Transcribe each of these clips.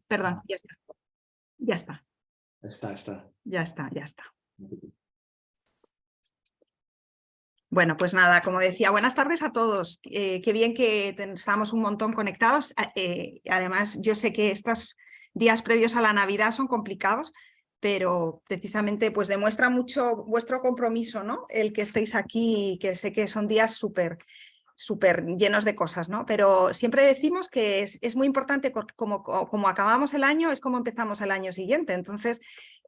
Perdón, ya está. Ya está. Está. Ya está, ya está. Bueno, pues nada, como decía, buenas tardes a todos. Qué bien que estamos un montón conectados. Además, yo sé que estos días previos a la Navidad son complicados, pero precisamente pues demuestra mucho vuestro compromiso, ¿no? El que estéis aquí, que sé que son días súper llenos de cosas, ¿no? Pero siempre decimos que es muy importante, como acabamos el año, es como empezamos el año siguiente. Entonces,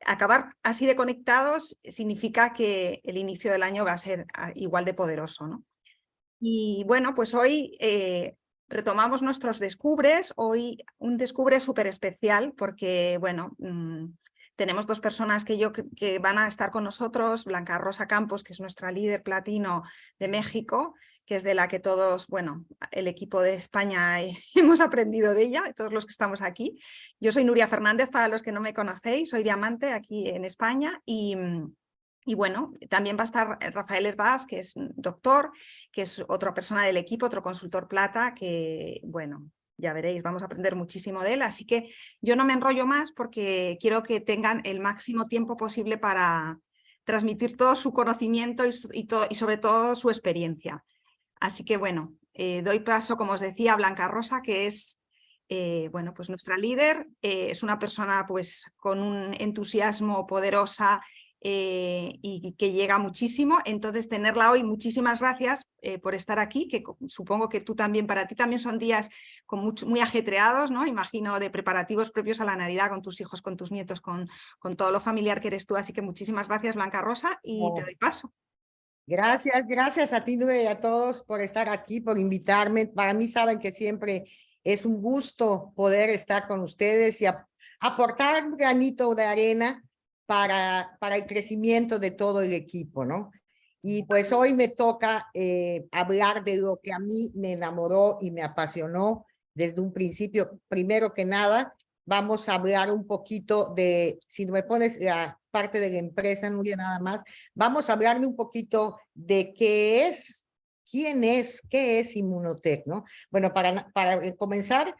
acabar así de conectados significa que el inicio del año va a ser igual de poderoso, ¿no? Y bueno, pues hoy retomamos nuestros descubres. Hoy un descubre súper especial porque, bueno, tenemos dos personas que van a estar con nosotros. Blanca Rosa Campos, que es nuestra líder platino de México, que es de la que todos, bueno, el equipo de España hemos aprendido de ella, todos los que estamos aquí. Yo soy Nuria Fernández, para los que no me conocéis, soy diamante aquí en España y bueno, también va a estar Rafael Herbás, que es doctor, que es otra persona del equipo, otro consultor plata, que bueno, ya veréis, vamos a aprender muchísimo de él. Así que yo no me enrollo más porque quiero que tengan el máximo tiempo posible para transmitir todo su conocimiento y sobre todo su experiencia. Así que bueno, doy paso, como os decía, a Blanca Rosa, que es bueno, pues nuestra líder. Es una persona pues con un entusiasmo poderosa y que llega muchísimo. Entonces, tenerla hoy, muchísimas gracias por estar aquí, que supongo que tú también, para ti también son días muy ajetreados, ¿no? Imagino, de preparativos propios a la Navidad, con tus hijos, con tus nietos, con todo lo familiar que eres tú. Así que muchísimas gracias, Blanca Rosa, y te doy paso. Gracias a ti, Nube, y a todos por estar aquí, por invitarme. Para mí saben que siempre es un gusto poder estar con ustedes y aportar un granito de arena para el crecimiento de todo el equipo, ¿no? Y pues hoy me toca hablar de lo que a mí me enamoró y me apasionó desde un principio. Primero que nada, vamos a hablar un poquito de, si me pones la parte de la empresa, Nuria, nada más, vamos a hablarle un poquito de qué es, quién es, qué es Immunotec, ¿no? Bueno, para comenzar,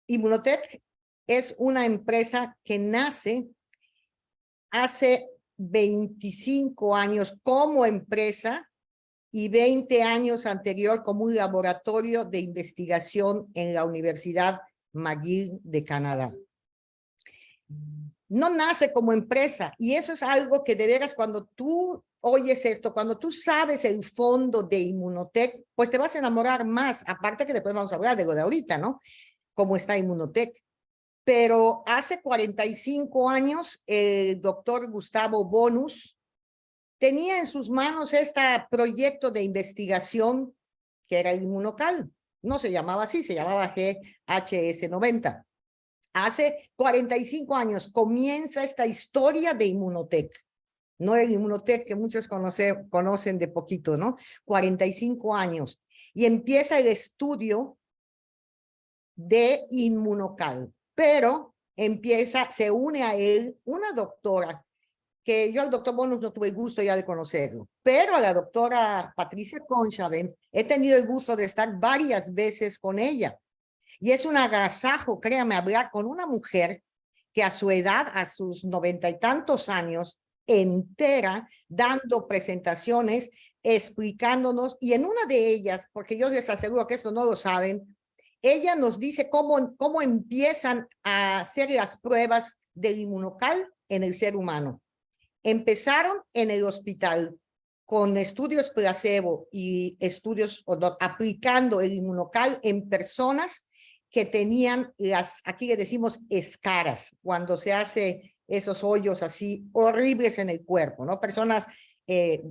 Immunotec es una empresa que nace hace 25 años como empresa y 20 años anterior como un laboratorio de investigación en la Universidad McGill de Canadá. No nace como empresa, y eso es algo que de veras cuando tú oyes esto, cuando tú sabes el fondo de Immunotec, pues te vas a enamorar más, aparte que después vamos a hablar de lo de ahorita, ¿no? Cómo está Immunotec. Pero hace 45 años, el doctor Gustavo Bonus tenía en sus manos este proyecto de investigación que era el Inmunocal. No se llamaba así, se llamaba GHS90. Hace 45 años comienza esta historia de Immunotec. No el Immunotec que muchos conocen de poquito, ¿no? 45 años. Y empieza el estudio de Inmunocal. Pero se une a él una doctora, que yo al doctor Bonus no tuve el gusto ya de conocerlo, pero a la doctora Patricia Conchaven he tenido el gusto de estar varias veces con ella. Y es un agasajo, créame, hablar con una mujer que a su edad, a sus 90 y tantos años, entera, dando presentaciones, explicándonos, y en una de ellas, porque yo les aseguro que esto no lo saben, ella nos dice cómo empiezan a hacer las pruebas del Inmunocal en el ser humano. Empezaron en el hospital con estudios placebo y estudios aplicando el Inmunocal en personas que tenían aquí le decimos escaras, cuando se hace esos hoyos así horribles en el cuerpo, ¿no? Personas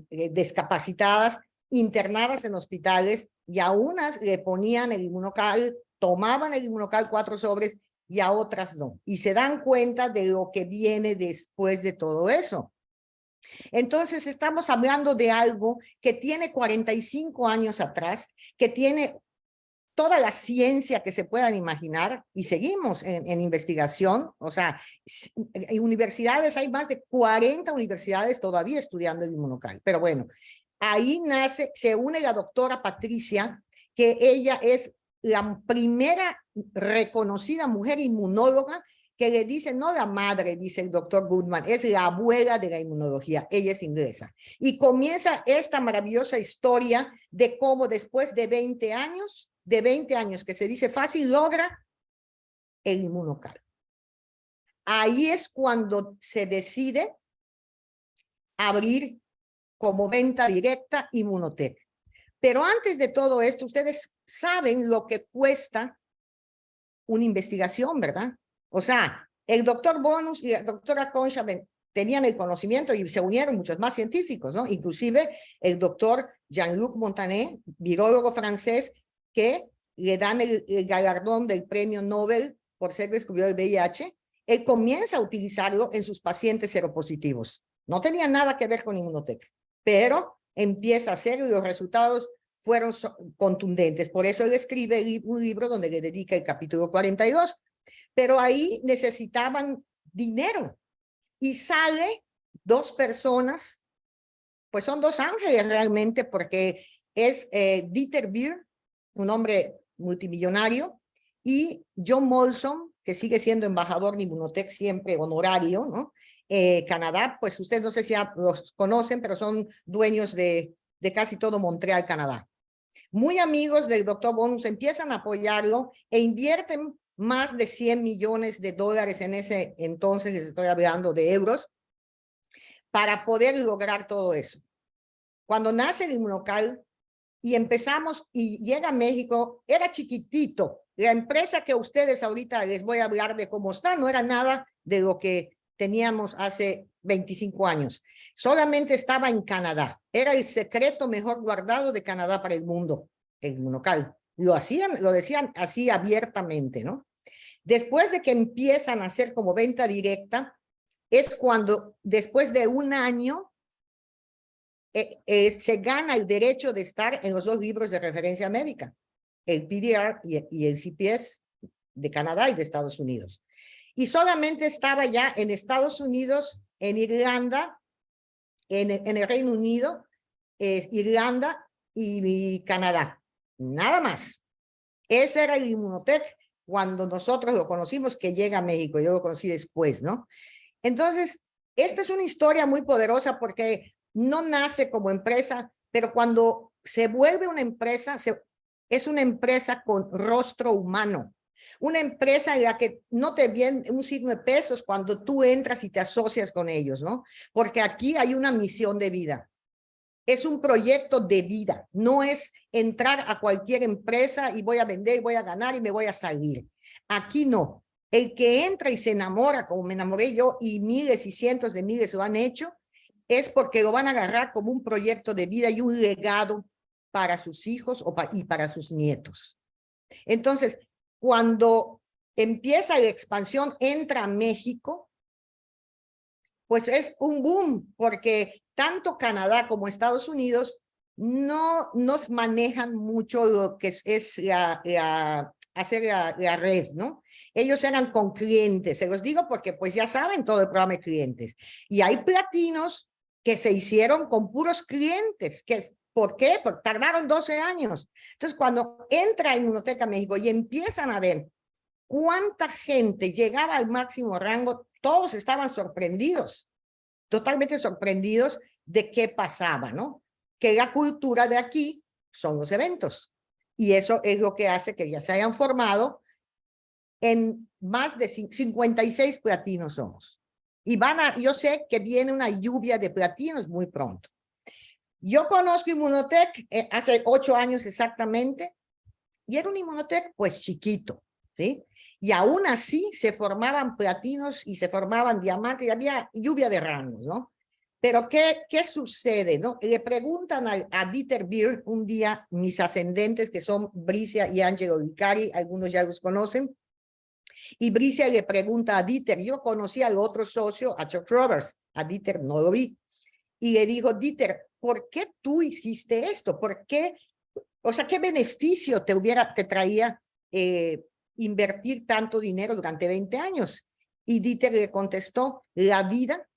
discapacitadas, internadas en hospitales, y a unas le ponían el Inmunocal, tomaban el Inmunocal 4 sobres y a otras no. Y se dan cuenta de lo que viene después de todo eso. Entonces estamos hablando de algo que tiene 45 años atrás, que tiene toda la ciencia que se puedan imaginar, y seguimos en investigación. O sea, en universidades, hay más de 40 universidades todavía estudiando el Inmunocal. Pero bueno, ahí se une la doctora Patricia, que ella es la primera reconocida mujer inmunóloga que le dice, no la madre, dice el doctor Goodman, es la abuela de la inmunología, ella es inglesa. Y comienza esta maravillosa historia de cómo después de 20 años que se dice fácil, logra el Inmunocal. Ahí es cuando se decide abrir como venta directa Inmunotech. Pero antes de todo esto, ustedes saben lo que cuesta una investigación, ¿verdad? O sea, el doctor Bonus y la doctora Concha tenían el conocimiento y se unieron muchos más científicos, ¿no? Inclusive el doctor Jean-Luc Montané, virólogo francés, que le dan el galardón del premio Nobel por ser descubridor del VIH, él comienza a utilizarlo en sus pacientes seropositivos. No tenía nada que ver con Inmunotech, pero empieza a hacerlo y los resultados fueron contundentes. Por eso él escribe un libro donde le dedica el capítulo 42. Pero ahí necesitaban dinero y sale 2 personas, pues son 2 ángeles realmente, porque es Dieter Beer, un hombre multimillonario, y John Molson, que sigue siendo embajador de Inmunotech siempre honorario, ¿no? Canadá, pues ustedes no sé si ya los conocen, pero son dueños de casi todo Montreal, Canadá. Muy amigos del doctor Bonus, empiezan a apoyarlo e invierten más de 100 millones de dólares en ese entonces, les estoy hablando de euros, para poder lograr todo eso. Cuando nace el Inmunocal y empezamos y llega a México, era chiquitito. La empresa que ustedes ahorita les voy a hablar de cómo está, no era nada de lo que teníamos hace 25 años. Solamente estaba en Canadá. Era el secreto mejor guardado de Canadá para el mundo, el Inmunocal. Lo decían así abiertamente, ¿no? Después de que empiezan a hacer como venta directa, es cuando después de un año se gana el derecho de estar en los 2 libros de referencia médica, el PDR y el CPS de Canadá y de Estados Unidos. Y solamente estaba ya en Estados Unidos, en Irlanda, en el Reino Unido, Irlanda y Canadá. Nada más. Ese era el Inmunotech cuando nosotros lo conocimos, que llega a México. Yo lo conocí después, ¿no? Entonces, esta es una historia muy poderosa porque no nace como empresa, pero cuando se vuelve una empresa, es una empresa con rostro humano. Una empresa en la que no te viene un signo de pesos cuando tú entras y te asocias con ellos, ¿no? Porque aquí hay una misión de vida. Es un proyecto de vida, no es entrar a cualquier empresa y voy a vender, voy a ganar y me voy a salir. Aquí no. El que entra y se enamora, como me enamoré yo, y miles y cientos de miles lo han hecho, es porque lo van a agarrar como un proyecto de vida y un legado para sus hijos y para sus nietos. Entonces, cuando empieza la expansión, entra a México, pues es un boom, porque tanto Canadá como Estados Unidos no nos manejan mucho lo que es hacer la red, ¿no? Ellos eran con clientes, se los digo porque pues ya saben todo el programa de clientes. Y hay platinos que se hicieron con puros clientes, ¿por qué? Porque tardaron 12 años. Entonces, cuando entra Inmunotech a México y empiezan a ver cuánta gente llegaba al máximo rango, todos estaban sorprendidos, totalmente sorprendidos de qué pasaba, ¿no? Que la cultura de aquí son los eventos. Y eso es lo que hace que ya se hayan formado en más de 56 platinos somos. Y yo sé que viene una lluvia de platinos muy pronto. Yo conozco Inmunotech hace 8 años exactamente, y era un Inmunotech pues chiquito, ¿sí? Y aún así se formaban platinos y se formaban diamantes y había lluvia de rangos, ¿no? Pero ¿qué sucede, no? Le preguntan a Dieter Beer un día, mis ascendentes, que son Bricia y Angelo Vicari, algunos ya los conocen, y Bricia le pregunta a Dieter, yo conocí al otro socio, a Chuck Roberts, a Dieter no lo vi, y le dijo, Dieter, ¿por qué tú hiciste esto? ¿Por qué? O sea, ¿qué beneficio te traía invertir tanto dinero durante 20 años? Y Dieter le contestó, la vida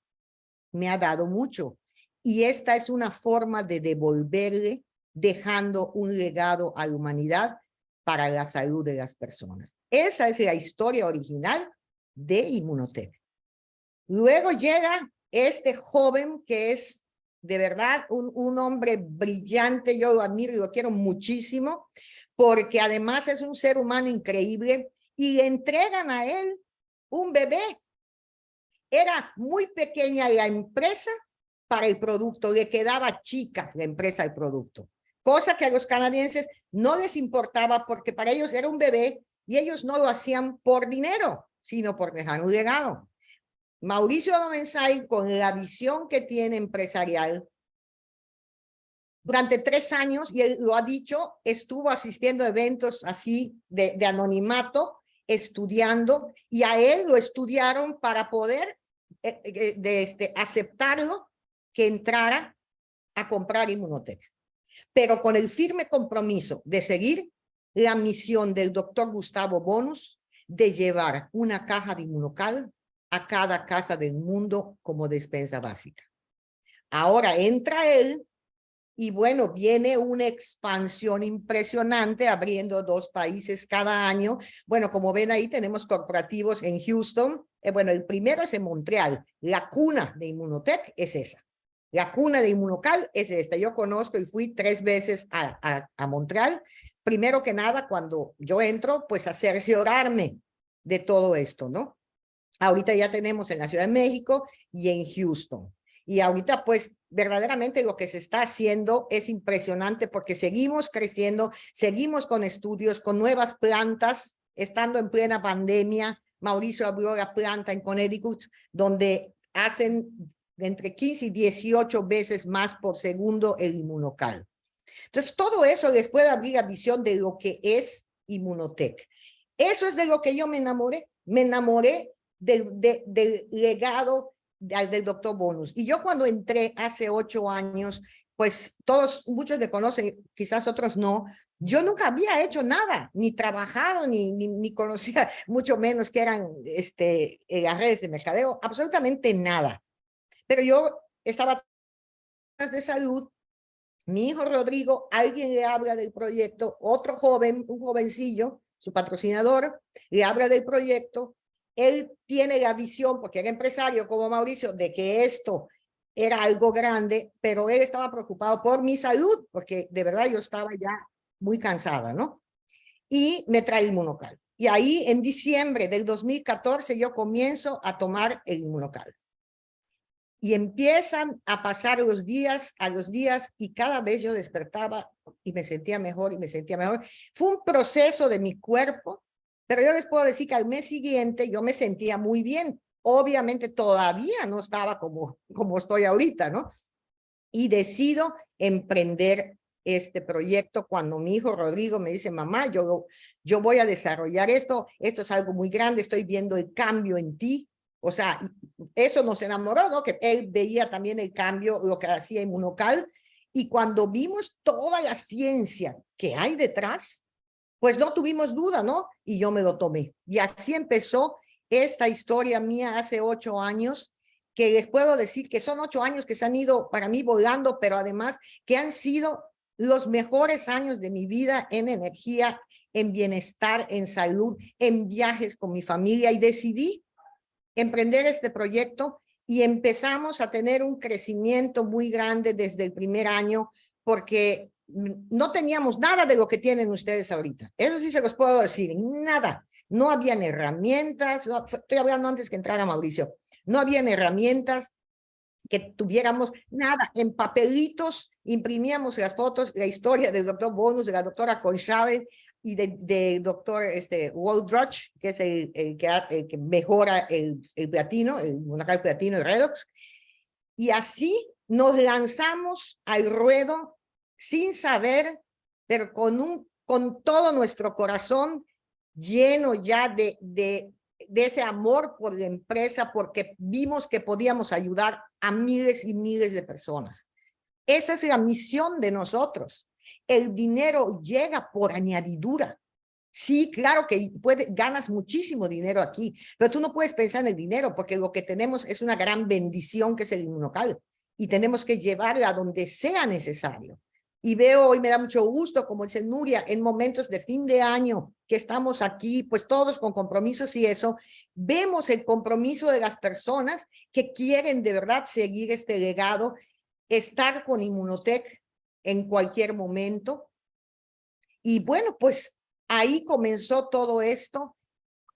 me ha dado mucho. Y esta es una forma de devolverle, dejando un legado a la humanidad para la salud de las personas. Esa es la historia original de Inmunotech. Luego llega este joven que es de verdad un hombre brillante, yo lo admiro y lo quiero muchísimo, porque además es un ser humano increíble y le entregan a él un bebé. Era muy pequeña la empresa para el producto, le quedaba chica la empresa al producto, cosa que a los canadienses no les importaba porque para ellos era un bebé y ellos no lo hacían por dinero, sino por dejar un legado. Mauricio Domensay, con la visión que tiene empresarial, durante 3 años, y él lo ha dicho, estuvo asistiendo a eventos así de anonimato, estudiando, y a él lo estudiaron para poder aceptarlo que entrara a comprar Inmunotech. Pero con el firme compromiso de seguir la misión del doctor Gustavo Bonus de llevar una caja de Inmunocal a cada casa del mundo como despensa básica. Ahora entra él y bueno, viene una expansión impresionante, abriendo 2 países cada año. Bueno, como ven ahí, tenemos corporativos en Houston. Bueno, el primero es en Montreal. La cuna de Inmunotech es esa. La cuna de Inmunocal es esta. Yo conozco y fui 3 veces a Montreal. Primero que nada, cuando yo entro, pues a cerciorarme de todo esto, ¿no? Ahorita ya tenemos en la Ciudad de México y en Houston. Y ahorita, pues, verdaderamente lo que se está haciendo es impresionante porque seguimos creciendo, seguimos con estudios, con nuevas plantas, estando en plena pandemia. Mauricio abrió la planta en Connecticut, donde hacen entre 15 y 18 veces más por segundo el Inmunocal. Entonces, todo eso les puede abrir la visión de lo que es Inmunotech. Eso es de lo que yo me enamoré. Me enamoré del legado del doctor Bonus. Y yo cuando entré hace 8 años, pues muchos me conocen, quizás otros no, yo nunca había hecho nada, ni trabajado, ni conocía, mucho menos que eran las redes de mercadeo, absolutamente nada. Pero yo estaba de salud, mi hijo Rodrigo, alguien le habla del proyecto, otro joven, un jovencillo, su patrocinador, le habla del proyecto. Él tiene la visión, porque era empresario como Mauricio, de que esto era algo grande, pero él estaba preocupado por mi salud, porque de verdad yo estaba ya muy cansada, ¿no? Y me trae Inmunocal. Y ahí en diciembre del 2014 yo comienzo a tomar el Inmunocal. Y empiezan a pasar los días, y cada vez yo despertaba y me sentía mejor y me sentía mejor. Fue un proceso de mi cuerpo, pero yo les puedo decir que al mes siguiente yo me sentía muy bien. Obviamente todavía no estaba como estoy ahorita, ¿no? Y decido emprender este proyecto cuando mi hijo Rodrigo me dice, mamá, yo voy a desarrollar esto es algo muy grande, estoy viendo el cambio en ti. O sea, eso nos enamoró, ¿no? Que él veía también el cambio, lo que hacía Inmunocal. Y cuando vimos toda la ciencia que hay detrás, pues no tuvimos duda, ¿no? Y yo me lo tomé. Y así empezó esta historia mía hace 8 años, que les puedo decir que son 8 años que se han ido para mí volando, pero además que han sido los mejores años de mi vida en energía, en bienestar, en salud, en viajes con mi familia. Y decidí emprender este proyecto y empezamos a tener un crecimiento muy grande desde el primer año, porque no teníamos nada de lo que tienen ustedes ahorita. Eso sí se los puedo decir, nada. No habían herramientas, estoy hablando antes que entrara Mauricio, no habían herramientas que tuviéramos nada. En papelitos imprimíamos las fotos, la historia del doctor Bonus, de la doctora Conchave y del doctor Walt Drudge, que es el que mejora el platino, el Inmunocal platino y redox. Y así nos lanzamos al ruedo sin saber, pero con todo nuestro corazón lleno ya de ese amor por la empresa, porque vimos que podíamos ayudar a miles y miles de personas. Esa es la misión de nosotros. El dinero llega por añadidura. Sí, claro que ganas muchísimo dinero aquí, pero tú no puedes pensar en el dinero, porque lo que tenemos es una gran bendición que es el Inmunocal, y tenemos que llevarla a donde sea necesario. Y veo hoy, me da mucho gusto, como dice Nuria, en momentos de fin de año que estamos aquí, pues todos con compromisos y eso, vemos el compromiso de las personas que quieren de verdad seguir este legado, estar con Inmunotech en cualquier momento. Y bueno, pues ahí comenzó todo esto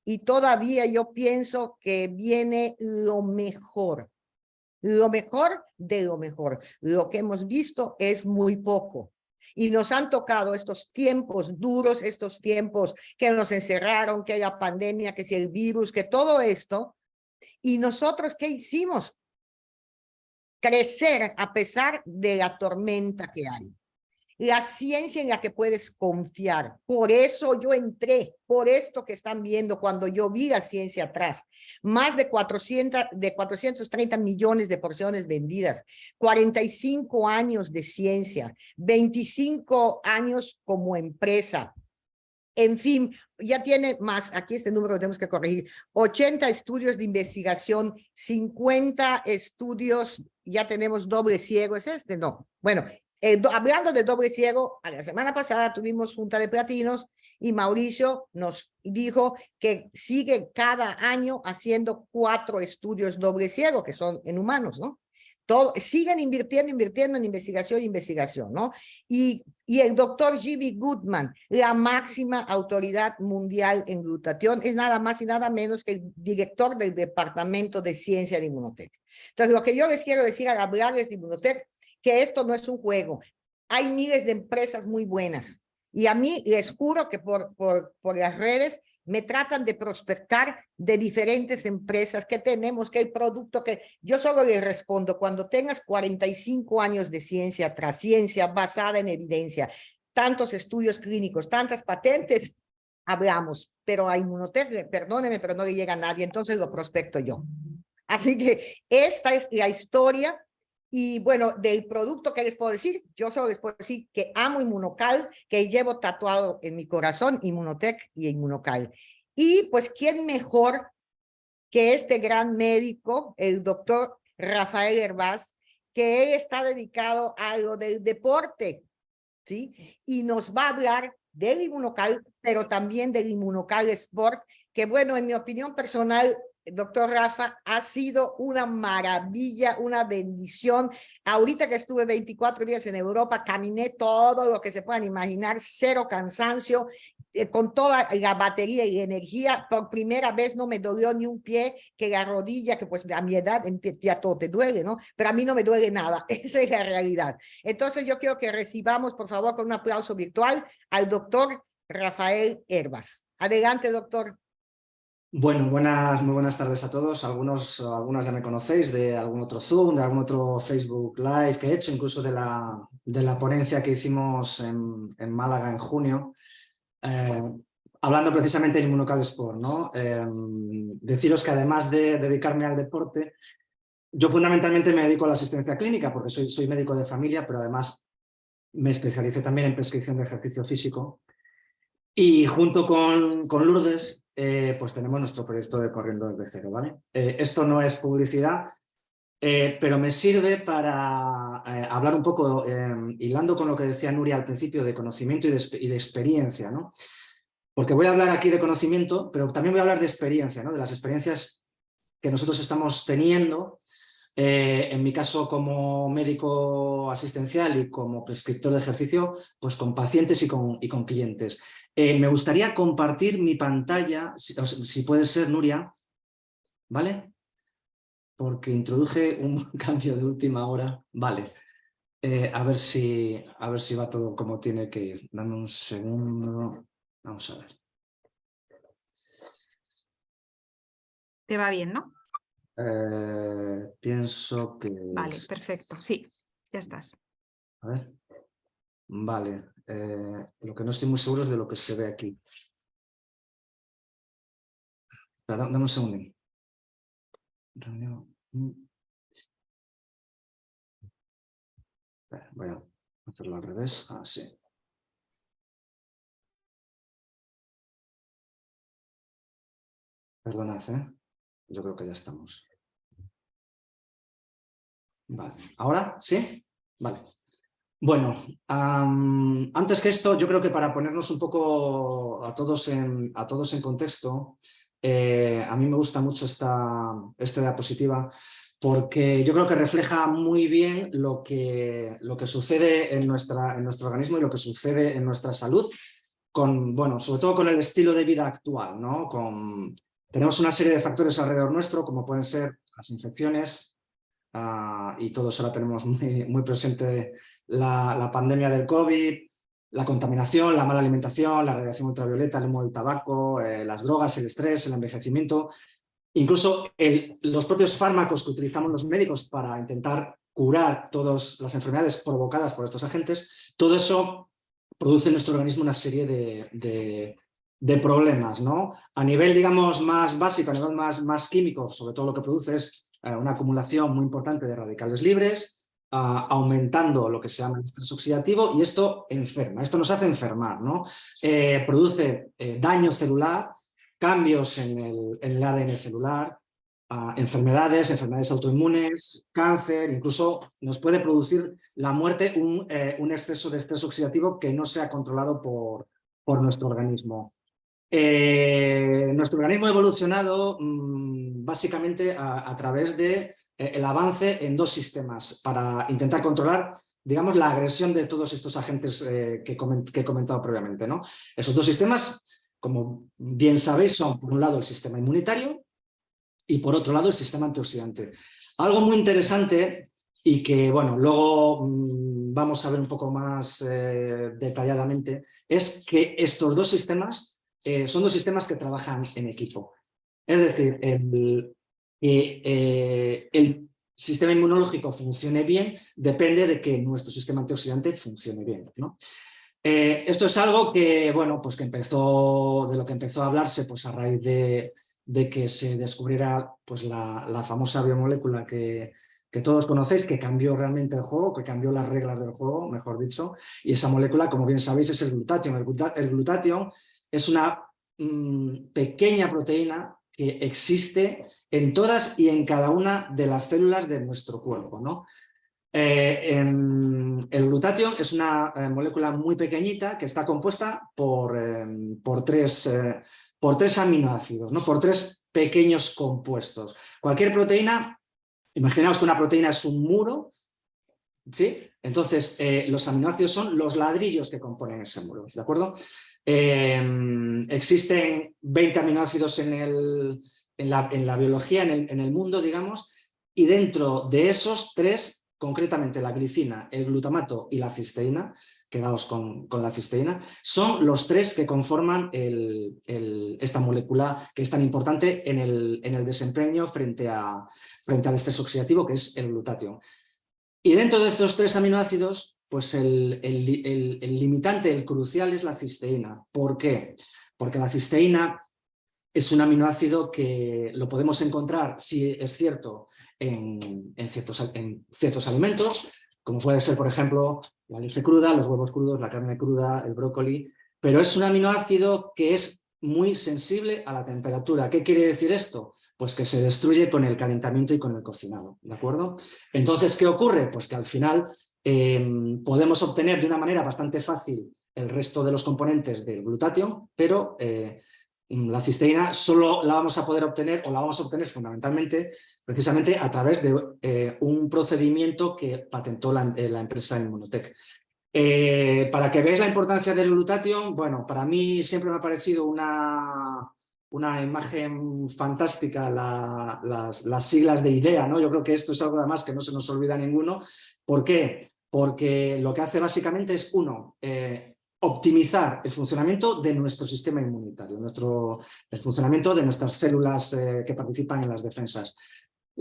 y todavía yo pienso que viene lo mejor de lo mejor. Lo que hemos visto es muy poco. Y nos han tocado estos tiempos duros, estos tiempos que nos encerraron, que haya pandemia, que si el virus, que todo esto. Y nosotros, ¿qué hicimos? Crecer a pesar de la tormenta que hay. La ciencia en la que puedes confiar. Por eso yo entré, por esto que están viendo cuando yo vi la ciencia atrás. Más de 430 millones de porciones vendidas, 45 años de ciencia, 25 años como empresa. En fin, ya tiene más, aquí este número lo tenemos que corregir, 80 estudios de investigación, 50 estudios, ya tenemos doble ciego, ¿es este? No, bueno, hablando de doble ciego, a la semana pasada tuvimos junta de platinos y Mauricio nos dijo que sigue cada año haciendo 4 estudios doble ciego, que son en humanos, ¿no? Todo, siguen invirtiendo en investigación, ¿no? Y el doctor G.B. Goodman, la máxima autoridad mundial en glutatión, es nada más y nada menos que el director del Departamento de Ciencia de Inmunotech. Entonces, lo que yo les quiero decir al hablarles de Inmunotech, que esto no es un juego. Hay miles de empresas muy buenas. Y a mí les juro que por las redes me tratan de prospectar de diferentes empresas que tenemos, que el producto que yo solo les respondo, cuando tengas 45 años de ciencia atrás, ciencia basada en evidencia, tantos estudios clínicos, tantas patentes, hablamos, pero a Inmunotech, perdóneme, pero no le llega a nadie, entonces lo prospecto yo. Así que esta es la historia. Y bueno, del producto que les puedo decir, yo solo les puedo decir que amo Inmunocal, que llevo tatuado en mi corazón Inmunotech y Inmunocal. Y pues, ¿quién mejor que este gran médico, el doctor Rafael Hervás, que él está dedicado a lo del deporte, ¿sí? Y nos va a hablar del Inmunocal, pero también del Inmunocal Sport, que bueno, en mi opinión personal, doctor Rafa, ha sido una maravilla, una bendición. Ahorita que estuve 24 días en Europa, caminé todo lo que se puedan imaginar, cero cansancio, con toda la batería y energía. Por primera vez no me dolió ni un pie, que la rodilla, que pues a mi edad ya todo te duele, ¿no? Pero a mí no me duele nada, esa es la realidad. Entonces yo quiero que recibamos, por favor, con un aplauso virtual al doctor Rafael Hervás. Adelante, doctor. Bueno, muy buenas tardes a todos. Algunas ya me conocéis de algún otro Zoom, de algún otro Facebook Live que he hecho, incluso de la ponencia que hicimos en Málaga en junio, hablando precisamente de Inmunocal Sport, ¿no? Deciros que además de dedicarme al deporte, yo fundamentalmente me dedico a la asistencia clínica porque soy médico de familia, pero además me especialicé también en prescripción de ejercicio físico. Y junto con Lourdes, pues tenemos nuestro proyecto de Corriendo desde Cero, ¿vale? Esto no es publicidad, pero me sirve para hablar un poco, hilando con lo que decía Nuria al principio, de conocimiento y de experiencia, ¿no? Porque voy a hablar aquí de conocimiento, pero también voy a hablar de experiencia, ¿no? De las experiencias que nosotros estamos teniendo, en mi caso como médico asistencial y como prescriptor de ejercicio, pues con pacientes y con clientes. Me gustaría compartir mi pantalla, si puede ser, Nuria, ¿vale? Porque introduje un cambio de última hora. Vale. A ver si va todo como tiene que ir. Dame un segundo. Vamos a ver. Te va bien, ¿no? Pienso que... Vale, perfecto. Sí, ya estás. A ver. Vale. Lo que no estoy muy seguro es de lo que se ve aquí. Dame un segundo. Voy a hacerlo al revés. Así. Perdonad, yo creo que ya estamos. Vale. ¿Ahora? ¿Sí? Vale. Bueno, antes que esto, yo creo que para ponernos un poco a todos en contexto, a mí me gusta mucho esta diapositiva porque yo creo que refleja muy bien lo que sucede en nuestro organismo y lo que sucede en nuestra salud, bueno, sobre todo con el estilo de vida actual, ¿no? Tenemos una serie de factores alrededor nuestro, como pueden ser las infecciones, y todos ahora tenemos muy presente la pandemia del COVID, la contaminación, la mala alimentación, la radiación ultravioleta, el humo del tabaco, las drogas, el estrés, el envejecimiento, incluso los propios fármacos que utilizamos los médicos para intentar curar todas las enfermedades provocadas por estos agentes. Todo eso produce en nuestro organismo una serie de problemas, ¿no? A nivel, digamos, más básico, a nivel más químico, sobre todo lo que produce es una acumulación muy importante de radicales libres, aumentando lo que se llama el estrés oxidativo, y esto enferma, esto nos hace enfermar, ¿no? Produce daño celular, cambios en el ADN celular, enfermedades autoinmunes, cáncer, incluso nos puede producir la muerte un exceso de estrés oxidativo que no sea controlado por nuestro organismo. Nuestro organismo ha evolucionado básicamente a través de el avance en dos sistemas para intentar controlar, digamos, la agresión de todos estos agentes que he comentado previamente, ¿no? Esos dos sistemas, como bien sabéis, son por un lado el sistema inmunitario y por otro lado el sistema antioxidante. Algo muy interesante y que, bueno, luego vamos a ver un poco más detalladamente, es que estos dos sistemas son dos sistemas que trabajan en equipo. Es decir, el sistema inmunológico funcione bien depende de que nuestro sistema antioxidante funcione bien, ¿no? Esto es algo que, bueno, pues de lo que empezó a hablarse pues a raíz de que se descubriera pues la famosa biomolécula que todos conocéis, que cambió realmente el juego, que cambió las reglas del juego, mejor dicho, y esa molécula, como bien sabéis, es el glutatión. El glutatión es una pequeña proteína que existe en todas y en cada una de las células de nuestro cuerpo, ¿no? El glutatión es una molécula muy pequeñita que está compuesta por tres aminoácidos, ¿no? Por tres pequeños compuestos. Cualquier proteína, imaginaos que una proteína es un muro, ¿sí? Entonces, los aminoácidos son los ladrillos que componen ese muro, ¿de acuerdo? Existen 20 aminoácidos en la biología, en el mundo, digamos, y dentro de esos tres, concretamente la glicina, el glutamato y la cisteína, quedaos con la cisteína, son los tres que conforman esta molécula que es tan importante en el desempeño frente al estrés oxidativo, que es el glutatión. Y dentro de estos tres aminoácidos, pues el limitante, el crucial, es la cisteína. ¿Por qué? Porque la cisteína es un aminoácido que lo podemos encontrar, sí es cierto, en ciertos alimentos, como puede ser, por ejemplo, la leche cruda, los huevos crudos, la carne cruda, el brócoli, pero es un aminoácido que es muy sensible a la temperatura. ¿Qué quiere decir esto? Pues que se destruye con el calentamiento y con el cocinado, ¿de acuerdo? Entonces, ¿qué ocurre? Pues que al final podemos obtener de una manera bastante fácil el resto de los componentes del glutatión, pero la cisteína solo la vamos a poder obtener, o la vamos a obtener fundamentalmente, precisamente a través de un procedimiento que patentó la empresa Immunotec. Para que veáis la importancia del glutatión, bueno, para mí siempre me ha parecido una imagen fantástica las siglas de IDEA, ¿no? Yo creo que esto es algo además que no se nos olvida a ninguno. ¿Por qué? Porque lo que hace básicamente es, uno, optimizar el funcionamiento de nuestro sistema inmunitario, el funcionamiento de nuestras células que participan en las defensas.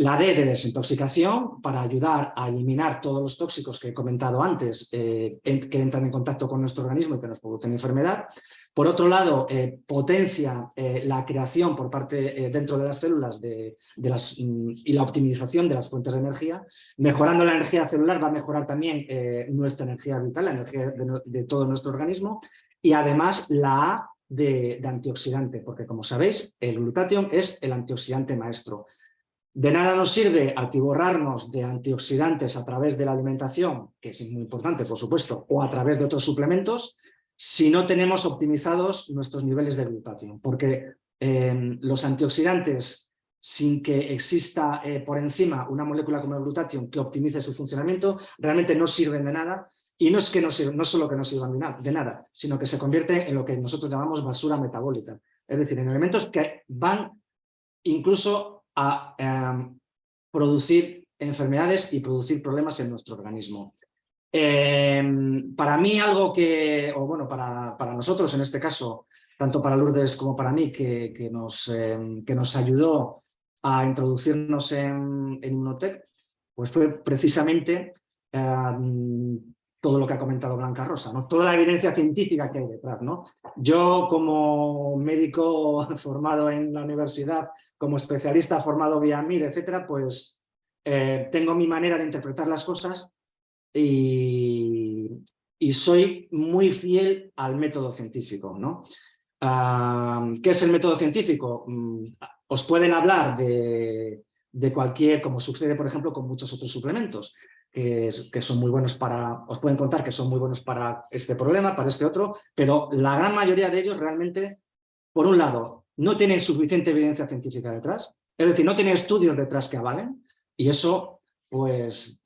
La D de desintoxicación, para ayudar a eliminar todos los tóxicos que he comentado antes, que entran en contacto con nuestro organismo y que nos producen enfermedad. Por otro lado, potencia la creación por parte dentro de las células y la optimización de las fuentes de energía. Mejorando la energía celular va a mejorar también nuestra energía vital, la energía de todo nuestro organismo. Y además la A de antioxidante, porque como sabéis, el glutatión es el antioxidante maestro. De nada nos sirve atiborrarnos de antioxidantes a través de la alimentación, que es muy importante, por supuesto, o a través de otros suplementos, si no tenemos optimizados nuestros niveles de glutatión. Porque los antioxidantes, sin que exista por encima una molécula como el glutatión que optimice su funcionamiento, realmente no sirven de nada. Y no es que no solo que no sirvan de nada, sino que se convierten en lo que nosotros llamamos basura metabólica. Es decir, en elementos que van incluso a producir enfermedades y producir problemas en nuestro organismo. Para mí algo que, o bueno, para nosotros en este caso, tanto para Lourdes como para mí, que nos ayudó a introducirnos en Immunotec, pues fue precisamente todo lo que ha comentado Blanca Rosa, ¿no? Toda la evidencia científica que hay detrás, ¿no? Yo, como médico formado en la universidad, como especialista formado vía MIR, etcétera, pues tengo mi manera de interpretar las cosas y soy muy fiel al método científico, ¿no? ¿Qué es el método científico? Os pueden hablar de cualquier, como sucede, por ejemplo, con muchos otros suplementos, que son muy buenos os pueden contar que son muy buenos para este problema, para este otro, pero la gran mayoría de ellos realmente, por un lado, no tienen suficiente evidencia científica detrás, es decir, no tienen estudios detrás que avalen, y eso, pues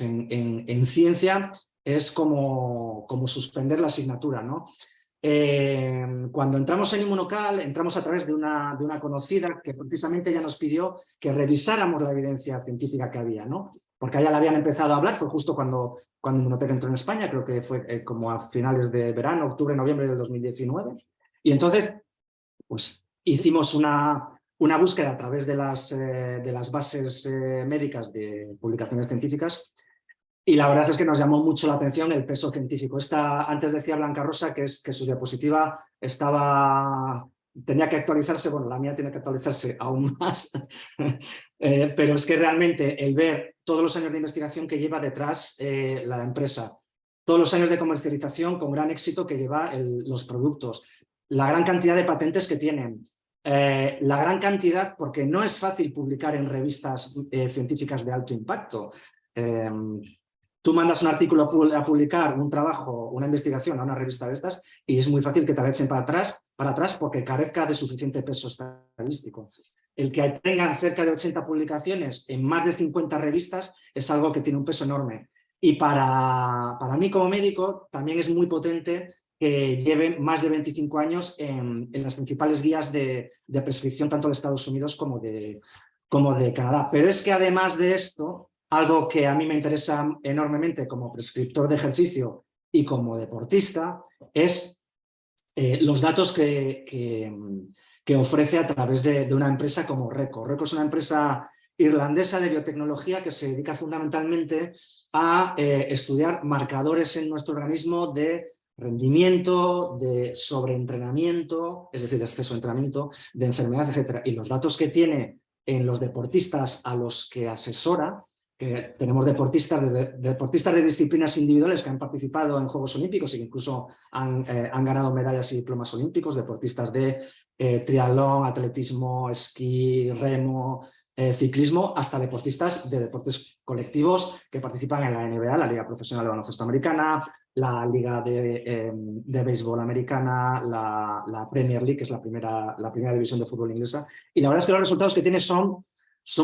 en ciencia es como suspender la asignatura, ¿no? Cuando entramos en Inmunocal, entramos a través de una conocida que precisamente ella nos pidió que revisáramos la evidencia científica que había, ¿no? Porque ya la habían empezado a hablar, fue justo cuando Immunotec entró en España, creo que fue como a finales de verano, octubre, noviembre del 2019. Y entonces, pues hicimos una búsqueda a través de las bases médicas de publicaciones científicas, y la verdad es que nos llamó mucho la atención el peso científico. Antes decía Blanca Rosa que su diapositiva tenía que actualizarse, bueno, la mía tiene que actualizarse aún más, pero es que realmente el ver todos los años de investigación que lleva detrás la empresa, todos los años de comercialización con gran éxito que lleva los productos, la gran cantidad de patentes que tienen, la gran cantidad, porque no es fácil publicar en revistas científicas de alto impacto. Tú mandas un artículo a publicar, un trabajo, una investigación a una revista de estas y es muy fácil que te la echen para atrás porque carezca de suficiente peso estadístico. El que tengan cerca de 80 publicaciones en más de 50 revistas es algo que tiene un peso enorme. Y para mí como médico también es muy potente que lleve más de 25 años en las principales guías de prescripción tanto de Estados Unidos como de Canadá. Pero es que además de esto, algo que a mí me interesa enormemente como prescriptor de ejercicio y como deportista es los datos que ofrece a través de una empresa como Reco. Reco es una empresa irlandesa de biotecnología que se dedica fundamentalmente a estudiar marcadores en nuestro organismo de rendimiento, de sobreentrenamiento, es decir, de exceso de entrenamiento, de enfermedad, etc. Y los datos que tiene en los deportistas a los que asesora, que tenemos deportistas de disciplinas individuales que han participado en Juegos Olímpicos y que incluso han ganado medallas y diplomas olímpicos, deportistas de triatlón, atletismo, esquí, remo, ciclismo, hasta deportistas de deportes colectivos que participan en la NBA, la Liga Profesional de Baloncesto Americana, la Liga de Béisbol Americana, la Premier League, que es la primera división de fútbol inglesa. Y la verdad es que los resultados que tiene son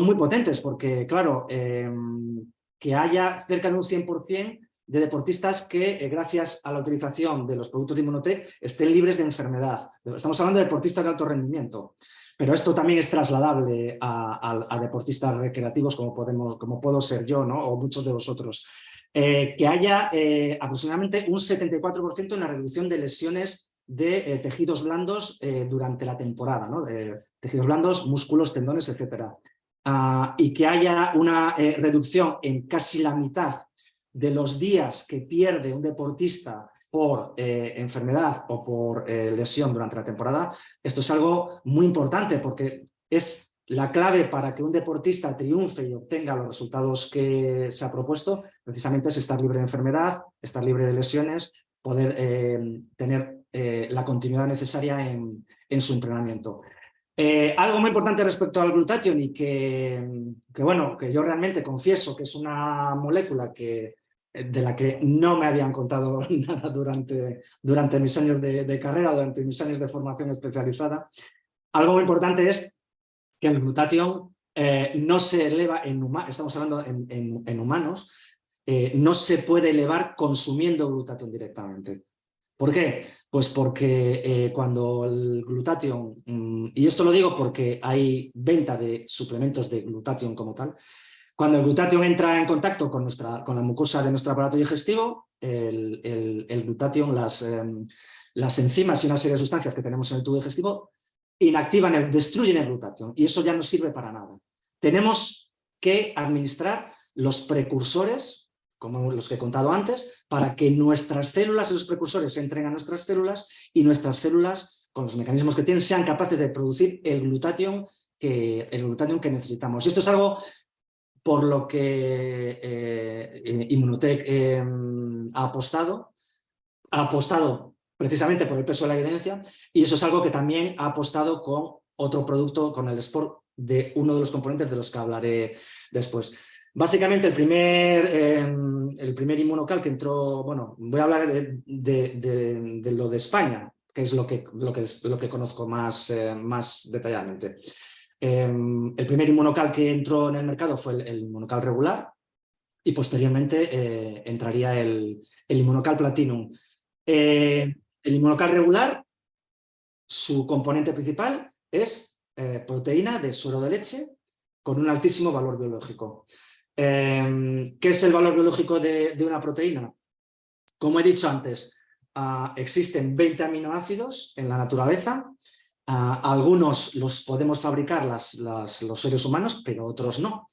muy potentes porque, claro, que haya cerca de un 100% de deportistas que, gracias a la utilización de los productos de Immunotec, estén libres de enfermedad. Estamos hablando de deportistas de alto rendimiento, pero esto también es trasladable a deportistas recreativos como puedo ser yo, ¿no? O muchos de vosotros. Que haya aproximadamente un 74% en la reducción de lesiones de tejidos blandos durante la temporada, ¿no? Tejidos blandos, músculos, tendones, etcétera. Y que haya una reducción en casi la mitad de los días que pierde un deportista por enfermedad o por lesión durante la temporada. Esto es algo muy importante porque es la clave para que un deportista triunfe y obtenga los resultados que se ha propuesto, precisamente es estar libre de enfermedad, estar libre de lesiones, poder tener la continuidad necesaria en su entrenamiento. Algo muy importante respecto al glutatión y bueno, que yo realmente confieso que es una molécula de la que no me habían contado nada durante mis años de carrera, durante mis años de formación especializada. Algo muy importante es que el glutatión no se eleva estamos hablando en humanos, no se puede elevar consumiendo glutatión directamente. ¿Por qué? Pues porque cuando el glutatión, y esto lo digo porque hay venta de suplementos de glutatión como tal, cuando el glutatión entra en contacto con la mucosa de nuestro aparato digestivo, el glutatión, las enzimas y una serie de sustancias que tenemos en el tubo digestivo destruyen el glutatión y eso ya no sirve para nada. Tenemos que administrar los precursores, como los que he contado antes, para que nuestras células, esos precursores, entren a nuestras células y nuestras células, con los mecanismos que tienen, sean capaces de producir el glutatión que necesitamos. Y esto es algo por lo que Immunotec ha apostado precisamente por el peso de la evidencia, y eso es algo que también ha apostado con otro producto, con el Sport, de uno de los componentes de los que hablaré después. Básicamente el primer inmunocal que entró, bueno, voy a hablar de lo de España, que es lo que conozco más detalladamente. El primer inmunocal que entró en el mercado fue el inmunocal regular y posteriormente entraría el inmunocal platinum. El inmunocal regular, su componente principal es proteína de suero de leche con un altísimo valor biológico. ¿Qué es el valor biológico de una proteína? Como he dicho antes, existen 20 aminoácidos en la naturaleza. Algunos los podemos fabricar los seres humanos, pero otros no.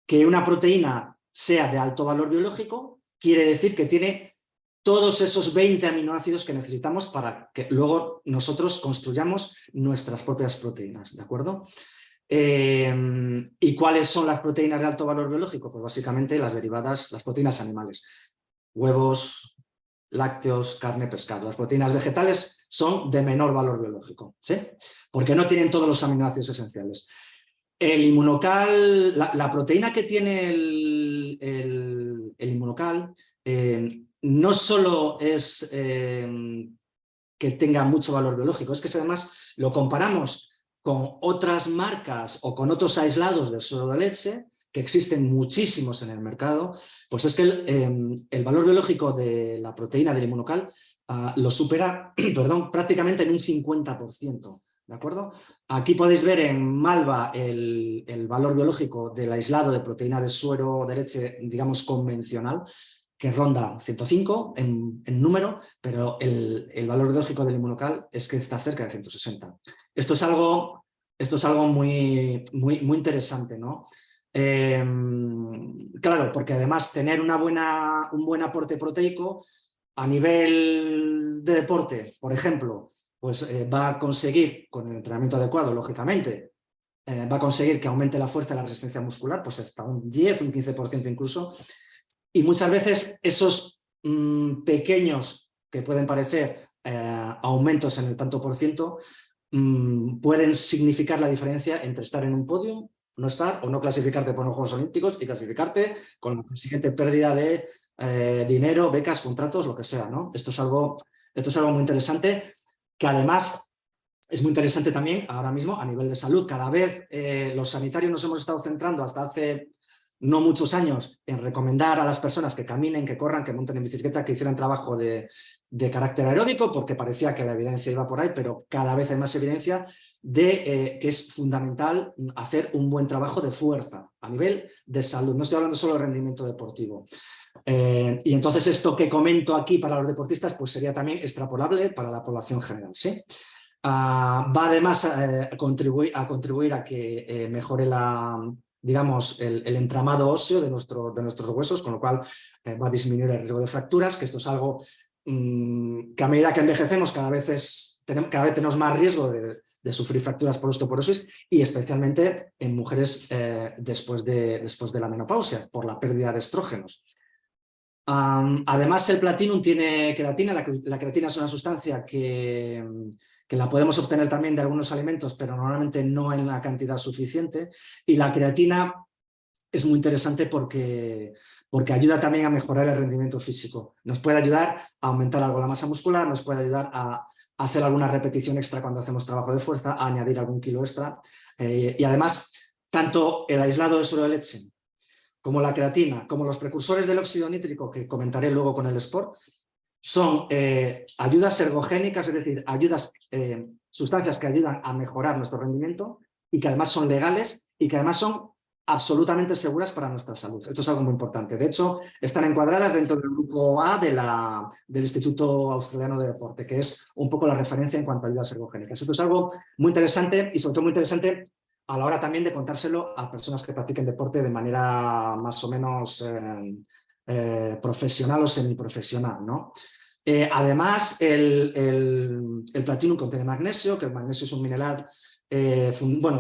Que una proteína sea de alto valor biológico quiere decir que tiene todos esos 20 aminoácidos que necesitamos para que luego nosotros construyamos nuestras propias proteínas, ¿de acuerdo? ¿Y cuáles son las proteínas de alto valor biológico? Pues básicamente las proteínas animales, huevos, lácteos, carne, pescado. Las proteínas vegetales son de menor valor biológico, ¿sí? Porque no tienen todos los aminoácidos esenciales. El inmunocal, la proteína que tiene el inmunocal no solo es que tenga mucho valor biológico, es que si además lo comparamos con otras marcas o con otros aislados del suero de leche, que existen muchísimos en el mercado, pues es que el valor biológico de la proteína del inmunocal lo supera prácticamente en un 50%. ¿De acuerdo? Aquí podéis ver en malva el valor biológico del aislado de proteína de suero de leche, digamos, convencional, que ronda 105 en número, pero el valor biológico del inmunocal es que está cerca de 160. Esto es algo muy interesante, ¿no? Claro, porque además tener un buen aporte proteico a nivel de deporte, por ejemplo, pues va a conseguir, con el entrenamiento adecuado, lógicamente, va a conseguir que aumente la fuerza y la resistencia muscular, pues hasta un 10, un 15% incluso. Y muchas veces esos pequeños, que pueden parecer aumentos en el tanto por ciento, pueden significar la diferencia entre estar en un podio, no estar, o no clasificarte por los Juegos Olímpicos y clasificarte con la consiguiente pérdida de dinero, becas, contratos, lo que sea, ¿no? Esto es algo muy interesante, que además es muy interesante también ahora mismo a nivel de salud. Cada vez los sanitarios nos hemos estado centrando hasta hace no muchos años en recomendar a las personas que caminen, que corran, que monten en bicicleta, que hicieran trabajo de carácter aeróbico, porque parecía que la evidencia iba por ahí, pero cada vez hay más evidencia de que es fundamental hacer un buen trabajo de fuerza a nivel de salud. No estoy hablando solo de rendimiento deportivo. Y entonces esto que comento aquí para los deportistas pues sería también extrapolable para la población general, ¿sí? Va además a contribuir a que mejore digamos, el entramado óseo de nuestros huesos, con lo cual va a disminuir el riesgo de fracturas, que esto es algo que a medida que envejecemos cada vez tenemos más riesgo de sufrir fracturas por osteoporosis, y especialmente en mujeres después de la menopausia, por la pérdida de estrógenos. Además, el Platinum tiene creatina. La creatina es una sustancia que la podemos obtener también de algunos alimentos, pero normalmente no en la cantidad suficiente. Y la creatina es muy interesante porque ayuda también a mejorar el rendimiento físico. Nos puede ayudar a aumentar algo la masa muscular, nos puede ayudar a hacer alguna repetición extra cuando hacemos trabajo de fuerza, a añadir algún kilo extra. Y además, tanto el aislado de suero de leche como la creatina, como los precursores del óxido nítrico, que comentaré luego con el Sport, son ayudas ergogénicas, es decir, sustancias que ayudan a mejorar nuestro rendimiento y que además son legales y que además son absolutamente seguras para nuestra salud. Esto es algo muy importante. De hecho, están encuadradas dentro del grupo A del Instituto Australiano de Deporte, que es un poco la referencia en cuanto a ayudas ergogénicas. Esto es algo muy interesante y sobre todo muy interesante a la hora también de contárselo a personas que practiquen deporte de manera más o menos profesional o semiprofesional, ¿no? Además, el Platinum contiene magnesio, que el magnesio es un mineral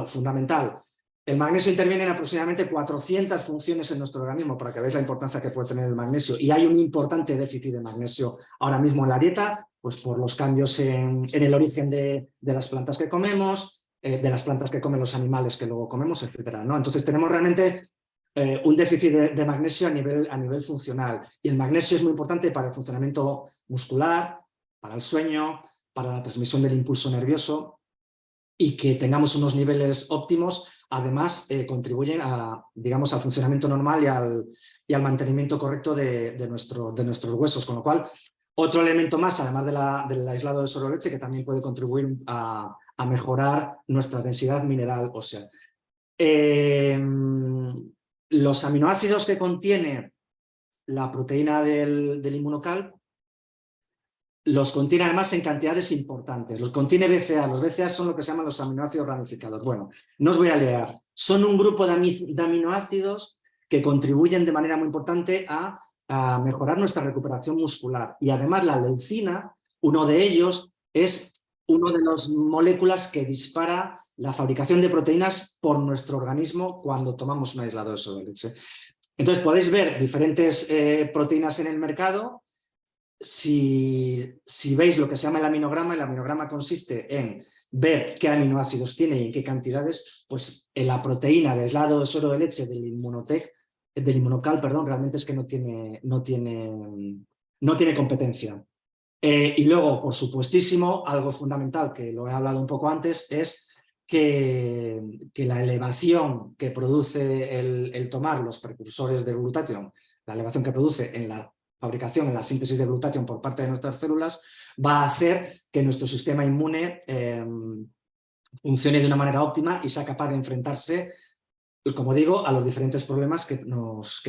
fundamental. El magnesio interviene en aproximadamente 400 funciones en nuestro organismo, para que veáis la importancia que puede tener el magnesio. Y hay un importante déficit de magnesio ahora mismo en la dieta, pues por los cambios en el origen de las plantas que comemos, de las plantas que comen los animales que luego comemos, etc., ¿no? Entonces tenemos realmente un déficit de magnesio a nivel funcional. Y el magnesio es muy importante para el funcionamiento muscular, para el sueño, para la transmisión del impulso nervioso, y que tengamos unos niveles óptimos, además contribuyen digamos, al funcionamiento normal y al mantenimiento correcto de nuestros huesos. Con lo cual, otro elemento más, además del aislado de suero de leche, que también puede contribuir a mejorar nuestra densidad mineral ósea. Los aminoácidos que contiene la proteína del inmunocal los contiene además en cantidades importantes. Los contiene BCA. Los BCA son lo que se llaman los aminoácidos ramificados. Bueno, no os voy a liar. Son un grupo de aminoácidos que contribuyen de manera muy importante a mejorar nuestra recuperación muscular. Y además la leucina, uno de ellos, es una de las moléculas que dispara la fabricación de proteínas por nuestro organismo cuando tomamos un aislado de suero de leche. Entonces podéis ver diferentes proteínas en el mercado. Si veis lo que se llama el aminograma consiste en ver qué aminoácidos tiene y en qué cantidades, pues en la proteína de aislado de suero de leche del inmunocal, realmente es que no tiene competencia. Y luego, por supuestísimo, algo fundamental, que lo he hablado un poco antes, es que la elevación que produce el tomar los precursores del glutatión, la elevación que produce en la fabricación, en la síntesis de glutatión por parte de nuestras células, va a hacer que nuestro sistema inmune funcione de una manera óptima y sea capaz de enfrentarse, como digo, a los diferentes problemas que nos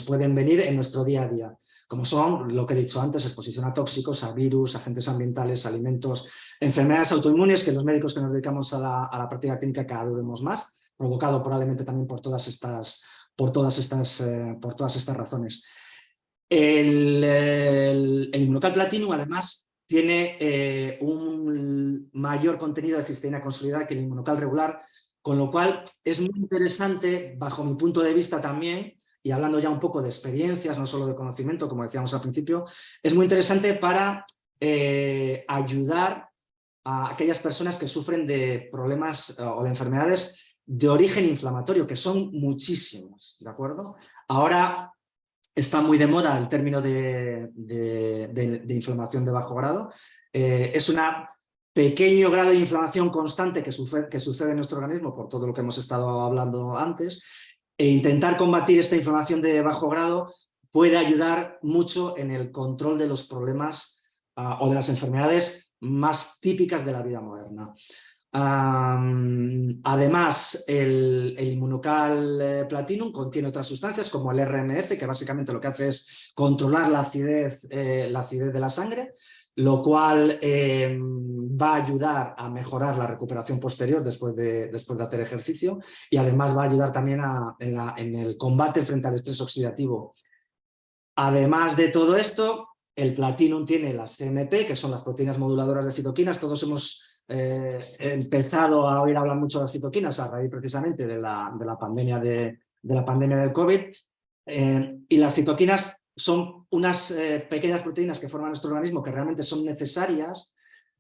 pueden venir en nuestro día a día, como son, lo que he dicho antes, exposición a tóxicos, a virus, agentes ambientales, alimentos, enfermedades autoinmunes, que los médicos que nos dedicamos a la práctica clínica cada vez vemos más, provocado probablemente también por todas estas razones. El Inmunocal Platinum además tiene un mayor contenido de cisteína consolidada que el Inmunocal regular, con lo cual es muy interesante, bajo mi punto de vista también, y hablando ya un poco de experiencias, no solo de conocimiento, como decíamos al principio, es muy interesante para ayudar a aquellas personas que sufren de problemas o de enfermedades de origen inflamatorio, que son muchísimos, ¿de acuerdo? Ahora está muy de moda el término de inflamación de bajo grado. Es un pequeño grado de inflamación constante que sucede en nuestro organismo por todo lo que hemos estado hablando antes, e intentar combatir esta inflamación de bajo grado puede ayudar mucho en el control de los problemas o de las enfermedades más típicas de la vida moderna. Además, el Inmunocal Platinum contiene otras sustancias como el RMF, que básicamente lo que hace es controlar la acidez de la sangre, lo cual va a ayudar a mejorar la recuperación posterior después de hacer ejercicio, y además va a ayudar también en el combate frente al estrés oxidativo. Además de todo esto, el Platinum tiene las CMP, que son las proteínas moduladoras de citoquinas. Todos hemos empezado a oír hablar mucho de las citoquinas a raíz precisamente de la pandemia del COVID. Y las citoquinas son unas pequeñas proteínas que forman nuestro organismo que realmente son necesarias,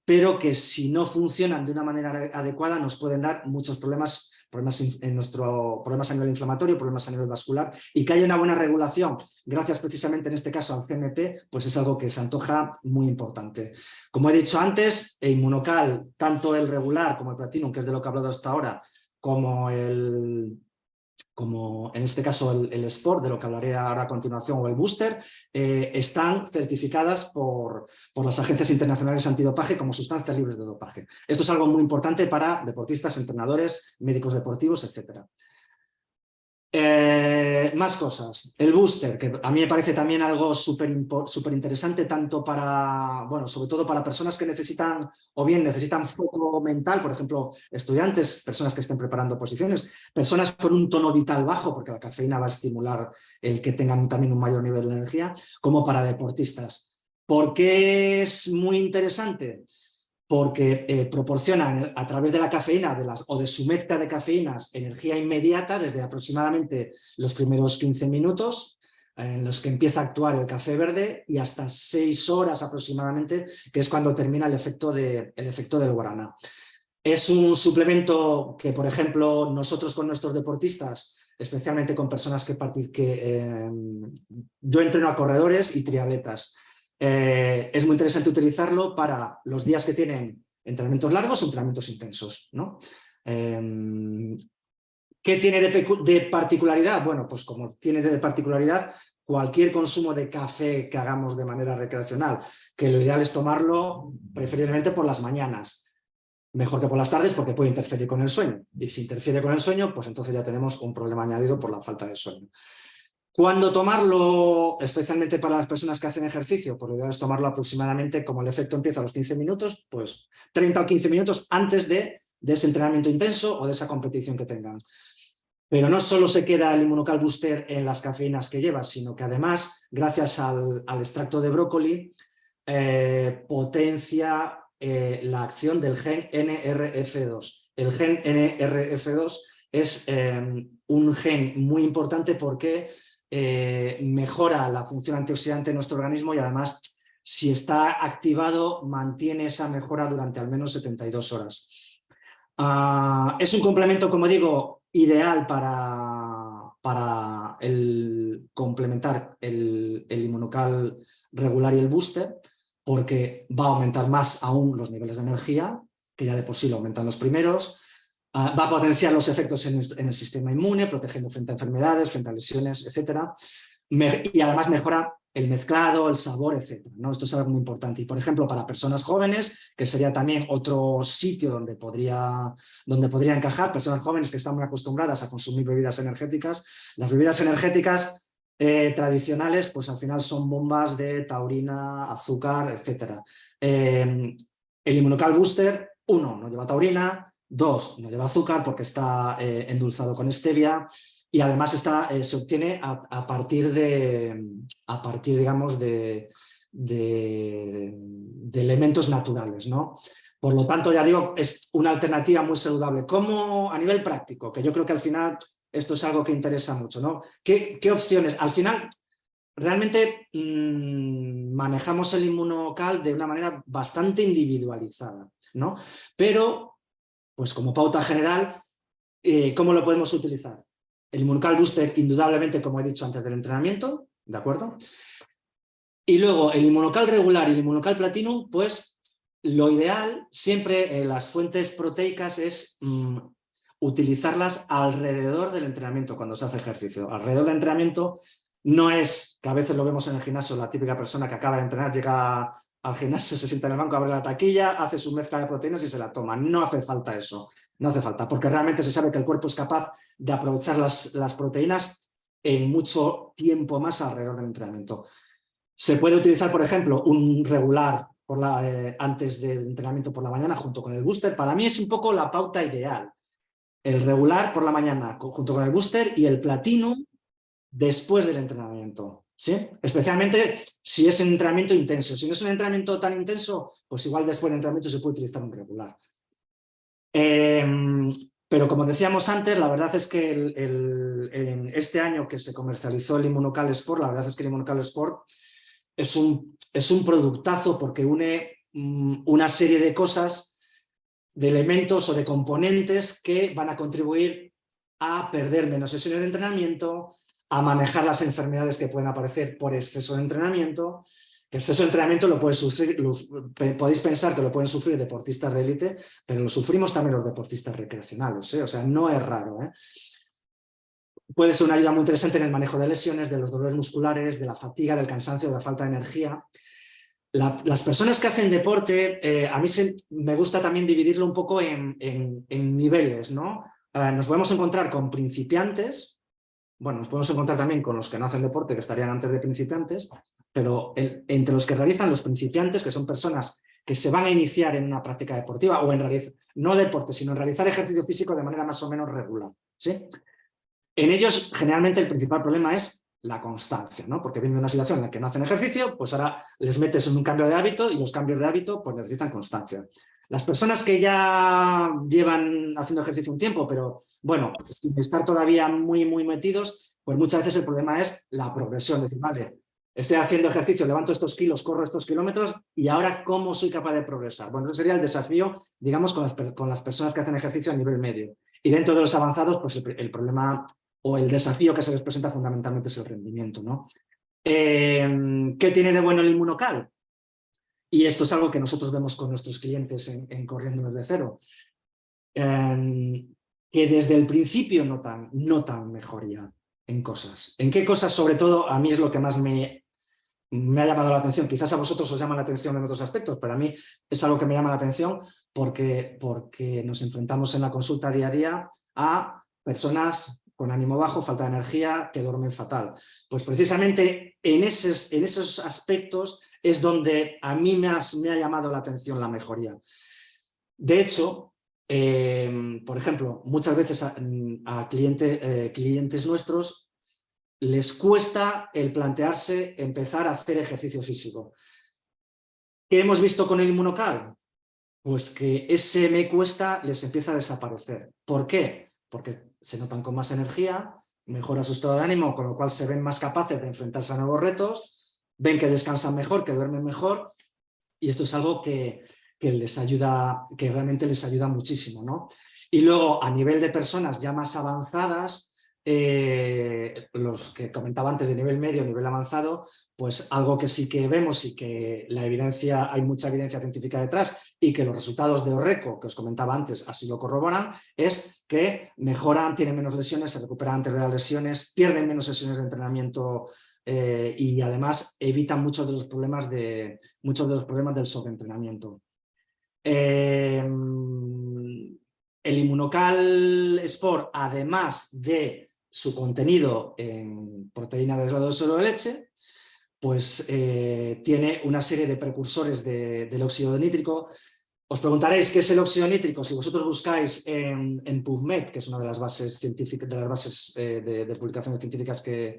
pero que si no funcionan de una manera adecuada nos pueden dar muchos problemas problemas a nivel inflamatorio, problemas a nivel vascular, y que haya una buena regulación, gracias precisamente en este caso al CMP, pues es algo que se antoja muy importante. Como he dicho antes, el Inmunocal, tanto el regular como el Platinum, que es de lo que he hablado hasta ahora, como en este caso el Sport, de lo que hablaré ahora a continuación, o el Booster, están certificadas por las agencias internacionales antidopaje como sustancias libres de dopaje. Esto es algo muy importante para deportistas, entrenadores, médicos deportivos, etc. Más cosas. El Booster, que a mí me parece también algo súper interesante, tanto para, bueno, sobre todo para personas que necesitan foco mental, por ejemplo, estudiantes, personas que estén preparando oposiciones, personas con un tono vital bajo, porque la cafeína va a estimular el que tengan también un mayor nivel de energía, como para deportistas. ¿Por qué es muy interesante? Porque proporcionan a través de la cafeína o de su mezcla de cafeínas energía inmediata desde aproximadamente los primeros 15 minutos en los que empieza a actuar el café verde y hasta 6 horas aproximadamente, que es cuando termina el efecto del guaraná. Es un suplemento que, por ejemplo, nosotros con nuestros deportistas, especialmente con personas yo entreno a corredores y triatletas. Es muy interesante utilizarlo para los días que tienen entrenamientos largos o entrenamientos intensos, ¿no? ¿Qué tiene de particularidad? Bueno, pues como tiene de particularidad cualquier consumo de café que hagamos de manera recreacional, que lo ideal es tomarlo preferiblemente por las mañanas, mejor que por las tardes porque puede interferir con el sueño. Y si interfiere con el sueño, pues entonces ya tenemos un problema añadido por la falta de sueño. ¿Cuándo tomarlo? Especialmente para las personas que hacen ejercicio, pues lo ideal es tomarlo aproximadamente, como el efecto empieza a los 15 minutos, pues 30 o 15 minutos antes de ese entrenamiento intenso o de esa competición que tengan. Pero no solo se queda el Inmunocal Booster en las cafeínas que lleva, sino que además, gracias al extracto de brócoli, potencia la acción del gen NRF2. El gen NRF2 es un gen muy importante porque mejora la función antioxidante de nuestro organismo y además, si está activado, mantiene esa mejora durante al menos 72 horas. Es un complemento, como digo, ideal para complementar el Inmunocal regular y el Booster, porque va a aumentar más aún los niveles de energía, que ya de por sí lo aumentan los primeros. Va a potenciar los efectos en el sistema inmune, protegiendo frente a enfermedades, frente a lesiones, etc. Y además mejora el mezclado, el sabor, etc., ¿no? Esto es algo muy importante. Y, por ejemplo, para personas jóvenes, que sería también otro sitio donde podría encajar, personas jóvenes que están muy acostumbradas a consumir bebidas energéticas. Las bebidas energéticas tradicionales, pues al final son bombas de taurina, azúcar, etc. El Inmunocal Booster, 1, no lleva taurina, 2, no lleva azúcar porque está endulzado con stevia y además se obtiene a partir, digamos, de elementos naturales, ¿no? Por lo tanto, ya digo, es una alternativa muy saludable. ¿Cómo a nivel práctico? Que yo creo que al final esto es algo que interesa mucho, ¿no? ¿Qué opciones? Al final, realmente manejamos el Inmunocal de una manera bastante individualizada, ¿no? Pero pues como pauta general, ¿cómo lo podemos utilizar? El Inmunocal Booster, indudablemente, como he dicho antes del entrenamiento, ¿de acuerdo? Y luego el Inmunocal regular y el Inmunocal Platinum, pues lo ideal siempre las fuentes proteicas es utilizarlas alrededor del entrenamiento cuando se hace ejercicio. Alrededor del entrenamiento no es, que a veces lo vemos en el gimnasio, la típica persona que acaba de entrenar, llega al gimnasio, se sienta en el banco, abre la taquilla, hace su mezcla de proteínas y se la toma. No hace falta eso, no hace falta, porque realmente se sabe que el cuerpo es capaz de aprovechar las proteínas en mucho tiempo más alrededor del entrenamiento. Se puede utilizar, por ejemplo, un regular antes del entrenamiento por la mañana junto con el booster. Para mí es un poco la pauta ideal. El regular por la mañana junto con el booster y el platinum después del entrenamiento, ¿sí? Especialmente si es un entrenamiento intenso. Si no es un entrenamiento tan intenso, pues igual después del entrenamiento se puede utilizar un regular. Pero como decíamos antes, la verdad es que en este año que se comercializó el Immunocal Sport, la verdad es que el Immunocal Sport es un productazo porque une una serie de cosas, de elementos o de componentes que van a contribuir a perder menos sesiones de entrenamiento, a manejar las enfermedades que pueden aparecer por exceso de entrenamiento. El exceso de entrenamiento lo puede sufrir, podéis pensar que lo pueden sufrir deportistas de élite, pero lo sufrimos también los deportistas recreacionales, ¿eh? O sea, no es raro, ¿eh? Puede ser una ayuda muy interesante en el manejo de lesiones, de los dolores musculares, de la fatiga, del cansancio, de la falta de energía. Las personas que hacen deporte, a mí me gusta también dividirlo un poco en niveles, ¿no? Nos podemos encontrar con principiantes, bueno, nos podemos encontrar también con los que no hacen deporte, que estarían antes de principiantes, pero entre los que realizan los principiantes, que son personas que se van a iniciar en una práctica deportiva, o en realizar, no deporte, sino en realizar ejercicio físico de manera más o menos regular, ¿sí? En ellos, generalmente, el principal problema es la constancia, ¿no? Porque vienen de una situación en la que no hacen ejercicio, pues ahora les metes en un cambio de hábito y los cambios de hábito pues necesitan constancia. Las personas que ya llevan haciendo ejercicio un tiempo, pero bueno, sin estar todavía muy metidos, pues muchas veces el problema es la progresión. Es decir, vale, estoy haciendo ejercicio, levanto estos kilos, corro estos kilómetros y ahora ¿cómo soy capaz de progresar? Bueno, ese sería el desafío, digamos, con las personas que hacen ejercicio a nivel medio. Y dentro de los avanzados, pues el problema o el desafío que se les presenta fundamentalmente es el rendimiento, ¿no? ¿Qué tiene de bueno el Immunocal? Y esto es algo que nosotros vemos con nuestros clientes en Corriendo desde Cero. Que desde el principio notan mejoría en cosas. ¿En qué cosas? Sobre todo, a mí es lo que más me ha llamado la atención. Quizás a vosotros os llama la atención en otros aspectos, pero a mí es algo que me llama la atención porque nos enfrentamos en la consulta día a día a personas con ánimo bajo, falta de energía, que duermen fatal. Pues precisamente en esos aspectos es donde a mí me ha llamado la atención la mejoría. De hecho, por ejemplo, muchas veces a clientes nuestros les cuesta el plantearse empezar a hacer ejercicio físico. ¿Qué hemos visto con el Immunocal? Pues que ese me cuesta les empieza a desaparecer. ¿Por qué? Porque se notan con más energía, mejora su estado de ánimo, con lo cual se ven más capaces de enfrentarse a nuevos retos, ven que descansan mejor, que duermen mejor, y esto es algo que les ayuda, que realmente les ayuda muchísimo, ¿no? Y luego, a nivel de personas ya más avanzadas, los que comentaba antes de nivel medio, nivel avanzado, pues algo que sí que vemos y que la evidencia, hay mucha evidencia científica detrás y que los resultados de Orreco, que os comentaba antes, así lo corroboran, es que mejoran, tienen menos lesiones, se recuperan antes de las lesiones, pierden menos sesiones de entrenamiento y además evitan muchos de los problemas del sobreentrenamiento. El Immunocal Sport, además de su contenido en proteína de aislado de suero de leche, pues tiene una serie de precursores del óxido nítrico. Os preguntaréis qué es el óxido nítrico. Si vosotros buscáis en PubMed, que es una de las bases científicas, de las bases de publicaciones científicas que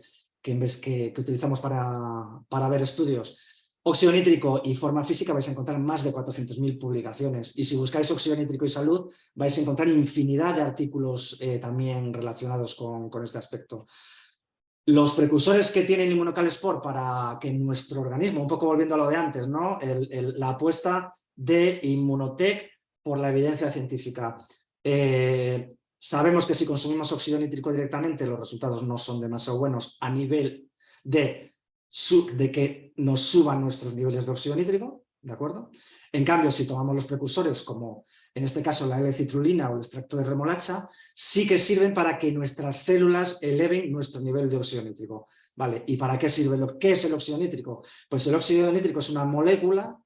utilizamos para ver estudios, óxido nítrico y forma física, vais a encontrar más de 400.000 publicaciones. Y si buscáis óxido nítrico y salud, vais a encontrar infinidad de artículos también relacionados con este aspecto. Los precursores que tiene el Immunocal Sport para que nuestro organismo, un poco volviendo a lo de antes, ¿no? La apuesta de Immunotec por la evidencia científica. Sabemos que si consumimos óxido nítrico directamente, los resultados no son demasiado buenos a nivel de que nos suban nuestros niveles de óxido nítrico, ¿de acuerdo? En cambio, si tomamos los precursores, como en este caso la L-citrulina o el extracto de remolacha, sí que sirven para que nuestras células eleven nuestro nivel de óxido nítrico. ¿Vale? ¿Y para qué sirve? ¿Qué es el óxido nítrico? Pues el óxido nítrico es una molécula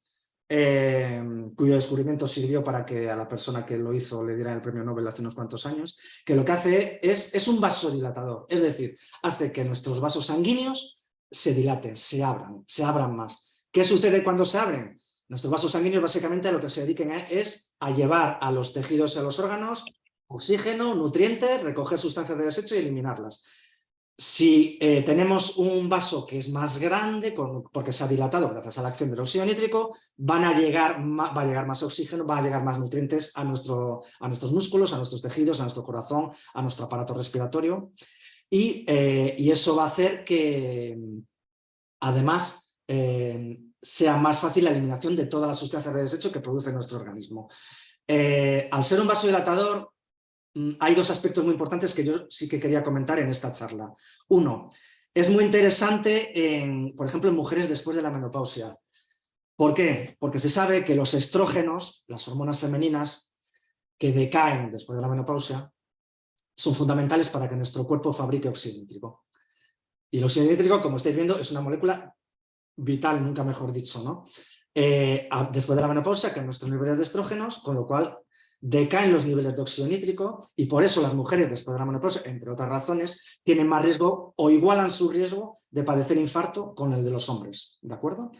cuyo descubrimiento sirvió para que a la persona que lo hizo le dieran el premio Nobel hace unos cuantos años, que lo que hace es un vasodilatador, es decir, hace que nuestros vasos sanguíneos se dilaten, se abran más. ¿Qué sucede cuando se abren? Nuestros vasos sanguíneos básicamente a lo que se dediquen es a llevar a los tejidos y a los órganos oxígeno, nutrientes, recoger sustancias de desecho y eliminarlas. Si tenemos un vaso que es más grande, porque se ha dilatado gracias a la acción del óxido nítrico, va a llegar más oxígeno, van a llegar más nutrientes a nuestros músculos, a nuestros tejidos, a nuestro corazón, a nuestro aparato respiratorio. y eso va a hacer que además sea más fácil la eliminación de todas las sustancias de desecho que produce nuestro organismo. Al ser un vasodilatador, hay dos aspectos muy importantes que yo sí que quería comentar en esta charla. Uno, es muy interesante, por ejemplo, en mujeres después de la menopausia. ¿Por qué? Porque se sabe que los estrógenos, las hormonas femeninas, que decaen después de la menopausia, son fundamentales para que nuestro cuerpo fabrique óxido nítrico. Y el óxido nítrico, como estáis viendo, es una molécula vital, nunca mejor dicho, ¿no? Después de la menopausia caen nuestros niveles de estrógenos, con lo cual decaen los niveles de óxido nítrico, y por eso las mujeres después de la menopausia, entre otras razones, tienen más riesgo o igualan su riesgo de padecer infarto con el de los hombres, ¿de acuerdo?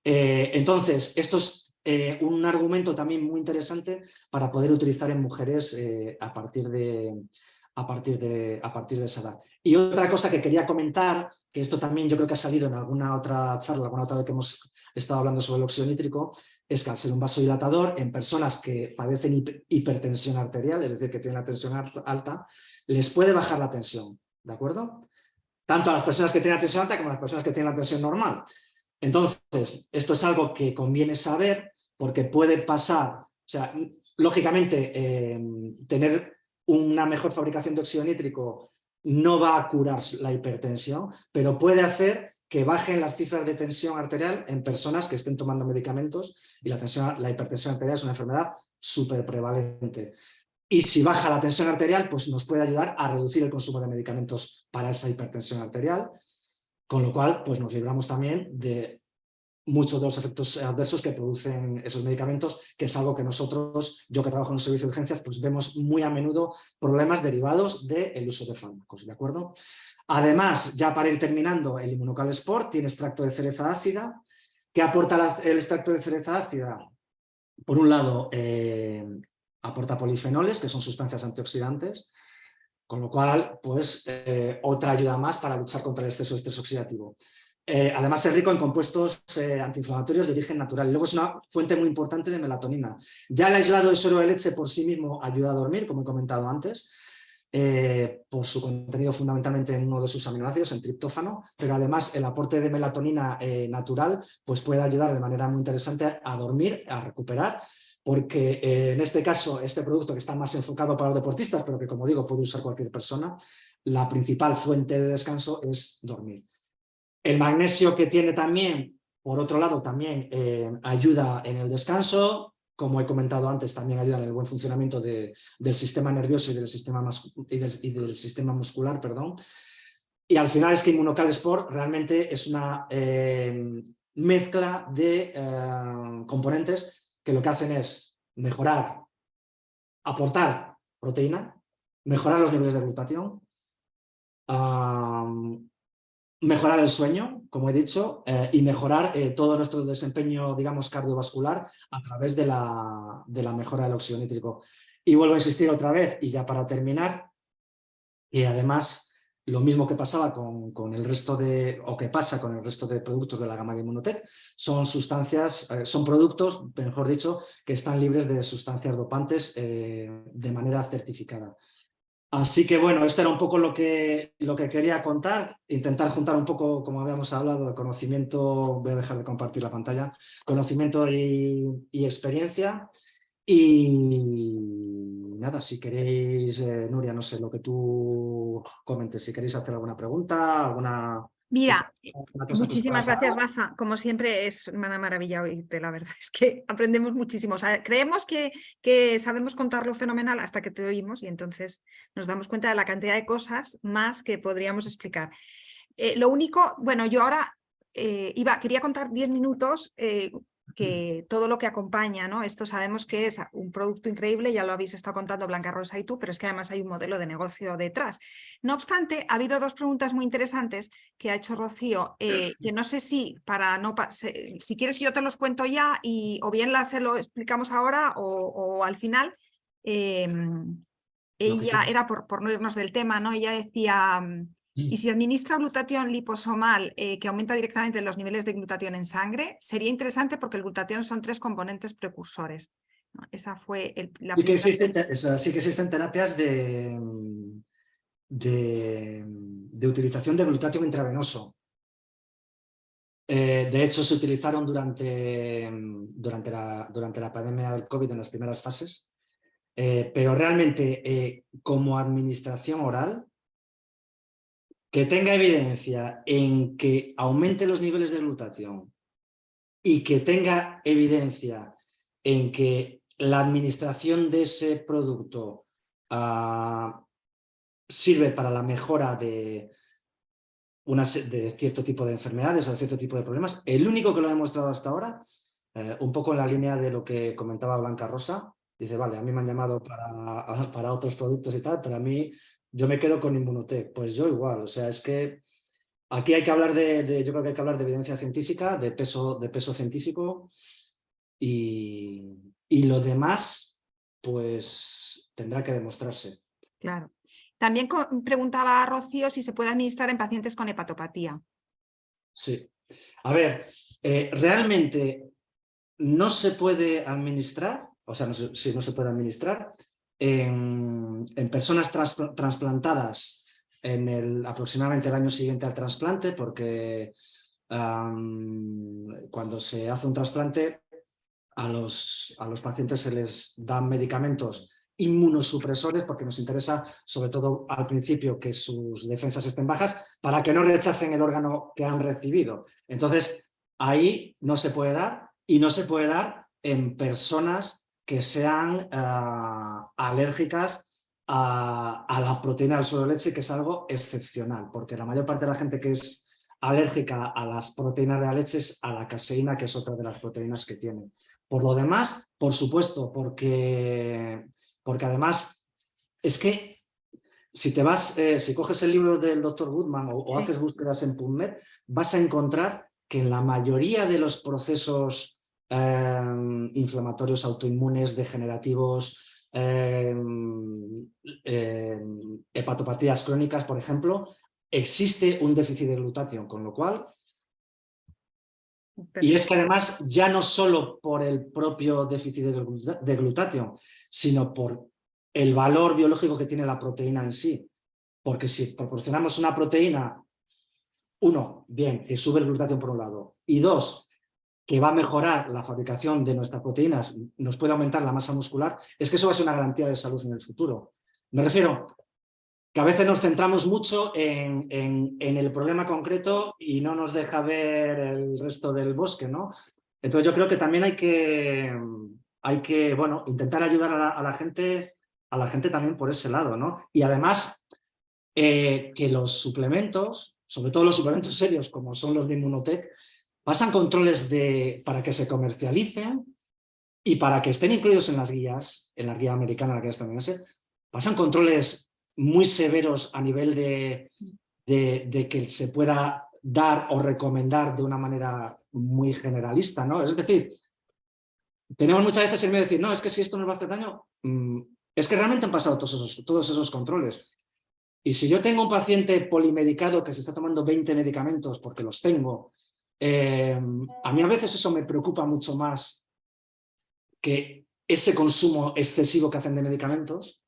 Entonces, esto es un argumento también muy interesante para poder utilizar en mujeres a partir de esa edad. Y otra cosa que quería comentar, que esto también yo creo que ha salido en alguna otra charla, alguna otra vez que hemos estado hablando sobre el óxido nítrico, es que al ser un vasodilatador, en personas que padecen hipertensión arterial, es decir, que tienen la tensión alta, les puede bajar la tensión, ¿de acuerdo? Tanto a las personas que tienen la tensión alta como a las personas que tienen la tensión normal. Entonces, esto es algo que conviene saber porque puede pasar, o sea, lógicamente, tener una mejor fabricación de óxido nítrico no va a curar la hipertensión, pero puede hacer que bajen las cifras de tensión arterial en personas que estén tomando medicamentos, y la hipertensión arterial es una enfermedad súper prevalente. Y si baja la tensión arterial, pues nos puede ayudar a reducir el consumo de medicamentos para esa hipertensión arterial, con lo cual pues nos libramos también de muchos de los efectos adversos que producen esos medicamentos, que es algo que nosotros, yo que trabajo en un servicio de urgencias, pues vemos muy a menudo problemas derivados del uso de fármacos, ¿de acuerdo? Además, ya para ir terminando, el Immunocal Sport tiene extracto de cereza ácida. ¿Qué aporta el extracto de cereza ácida? Por un lado, aporta polifenoles, que son sustancias antioxidantes, con lo cual, pues, otra ayuda más para luchar contra el exceso de estrés oxidativo. Además es rico en compuestos antiinflamatorios de origen natural. Y luego es una fuente muy importante de melatonina. Ya el aislado de suero de leche por sí mismo ayuda a dormir, como he comentado antes, por su contenido fundamentalmente en uno de sus aminoácidos, en triptófano, pero además el aporte de melatonina natural pues puede ayudar de manera muy interesante a dormir, a recuperar, porque en este caso, este producto que está más enfocado para los deportistas, pero que como digo puede usar cualquier persona, la principal fuente de descanso es dormir. El magnesio que tiene también, por otro lado, también ayuda en el descanso, como he comentado antes, también ayuda en el buen funcionamiento del sistema nervioso y del sistema muscular, perdón. Y al final es que Immunocal Sport realmente es una mezcla de componentes que lo que hacen es mejorar, aportar proteína, mejorar los niveles de glutatión, mejorar el sueño, como he dicho, y mejorar todo nuestro desempeño, digamos, cardiovascular a través de la mejora del óxido nítrico. Y vuelvo a insistir otra vez, y ya para terminar, que además lo mismo que pasaba con el resto o que pasa con el resto de productos de la gama de Immunotec, son sustancias, son productos, mejor dicho, que están libres de sustancias dopantes de manera certificada. Así que bueno, esto era un poco lo que quería contar, intentar juntar un poco, como habíamos hablado, de conocimiento, voy a dejar de compartir la pantalla, conocimiento y experiencia. Y nada, si queréis, Nuria, no sé, lo que tú comentes, si queréis hacer alguna pregunta, alguna... Mira, una cosa muchísimas gracias, Rafa. Como siempre, es una maravilla oírte, la verdad es que aprendemos muchísimo. O sea, creemos que sabemos contarlo fenomenal hasta que te oímos y entonces nos damos cuenta de la cantidad de cosas más que podríamos explicar. Lo único, bueno, yo ahora quería contar 10 minutos que todo lo que acompaña, ¿no? Esto sabemos que es un producto increíble, ya lo habéis estado contando Blanca Rosa y tú, pero es que además hay un modelo de negocio detrás. No obstante, ha habido dos preguntas muy interesantes que ha hecho Rocío, que no sé si si quieres yo te los cuento ya o bien se lo explicamos ahora o al final. Ella era por no irnos del tema, ¿no? Ella decía... Y si administra glutatión liposomal que aumenta directamente los niveles de glutatión en sangre, sería interesante porque el glutatión son 3 componentes precursores. ¿No? Esa fue la sí que primera. existen terapias de utilización de glutatión intravenoso. De hecho, se utilizaron durante la pandemia del COVID en las primeras fases, pero realmente como administración oral, que tenga evidencia en que aumente los niveles de glutatión y que tenga evidencia en que la administración de ese producto sirve para la mejora de cierto tipo de enfermedades o de cierto tipo de problemas. El único que lo ha demostrado hasta ahora, un poco en la línea de lo que comentaba Blanca Rosa, dice, vale, a mí me han llamado para otros productos y tal, pero a mí yo me quedo con Immunotec. Pues yo igual, o sea, es que aquí hay que hablar yo creo que hay que hablar de evidencia científica, de peso científico y lo demás, pues tendrá que demostrarse. Claro. También preguntaba a Rocío si se puede administrar en pacientes con hepatopatía. Sí. A ver, realmente no se puede administrar, o sea, no se puede administrar en personas trasplantadas aproximadamente el año siguiente al trasplante, porque cuando se hace un trasplante a los pacientes se les dan medicamentos inmunosupresores porque nos interesa, sobre todo al principio, que sus defensas estén bajas para que no rechacen el órgano que han recibido. Entonces, ahí no se puede dar y no se puede dar en personas que sean alérgicas a la proteína del suero de leche, que es algo excepcional, porque la mayor parte de la gente que es alérgica a las proteínas de la leche es a la caseína, que es otra de las proteínas que tienen. Por lo demás, por supuesto, porque además es que si coges el libro del Dr. Goodman o Sí. haces búsquedas en PubMed, vas a encontrar que en la mayoría de los procesos inflamatorios, autoinmunes, degenerativos, hepatopatías crónicas, por ejemplo, existe un déficit de glutatión, con lo cual... Y es que además ya no solo por el propio déficit de glutatión, sino por el valor biológico que tiene la proteína en sí. Porque si proporcionamos una proteína, uno, bien, que sube el glutatión por un lado, y dos, que va a mejorar la fabricación de nuestras proteínas, nos puede aumentar la masa muscular, es que eso va a ser una garantía de salud en el futuro. Me refiero que a veces nos centramos mucho en el problema concreto y no nos deja ver el resto del bosque, ¿no? Entonces yo creo que también hay que bueno, intentar ayudar a la gente también por ese lado, ¿no? Y además que los suplementos, sobre todo los suplementos serios como son los de Immunotec, pasan controles para que se comercialicen y para que estén incluidos en las guías, en la guía americana, la guía estadounidense, pasan controles muy severos a nivel de que se pueda dar o recomendar de una manera muy generalista, ¿no? Es decir, tenemos muchas veces el miedo de decir, no, es que si esto nos va a hacer daño, es que realmente han pasado todos esos controles. Y si yo tengo un paciente polimedicado que se está tomando 20 medicamentos porque los tengo, a mí a veces eso me preocupa mucho más que ese consumo excesivo que hacen de medicamentos,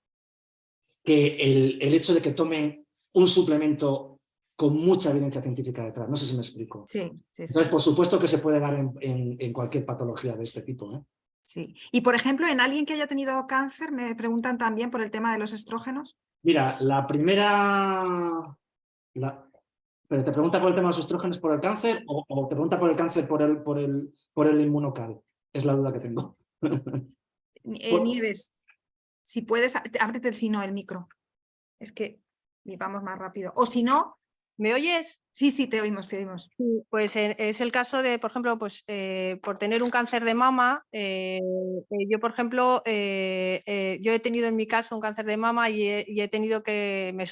que el hecho de que tomen un suplemento con mucha evidencia científica detrás. No sé si me explico. Sí, sí, Entonces, sí. por supuesto que se puede dar en cualquier patología de este tipo, ¿eh? Sí. Y por ejemplo, en alguien que haya tenido cáncer, me preguntan también por el tema de los estrógenos. Mira, la primera... ¿Pero te pregunta por el tema de los estrógenos por el cáncer o te pregunta por el cáncer por el inmunocal? Es la duda que tengo. Nieves, si puedes, ábrete el micro. Es que vamos más rápido. O si no... ¿Me oyes? Sí, te oímos, te oímos. Pues es el caso de, por ejemplo, pues por tener un cáncer de mama, yo, por ejemplo, yo he tenido en mi caso un cáncer de mama y he tenido que me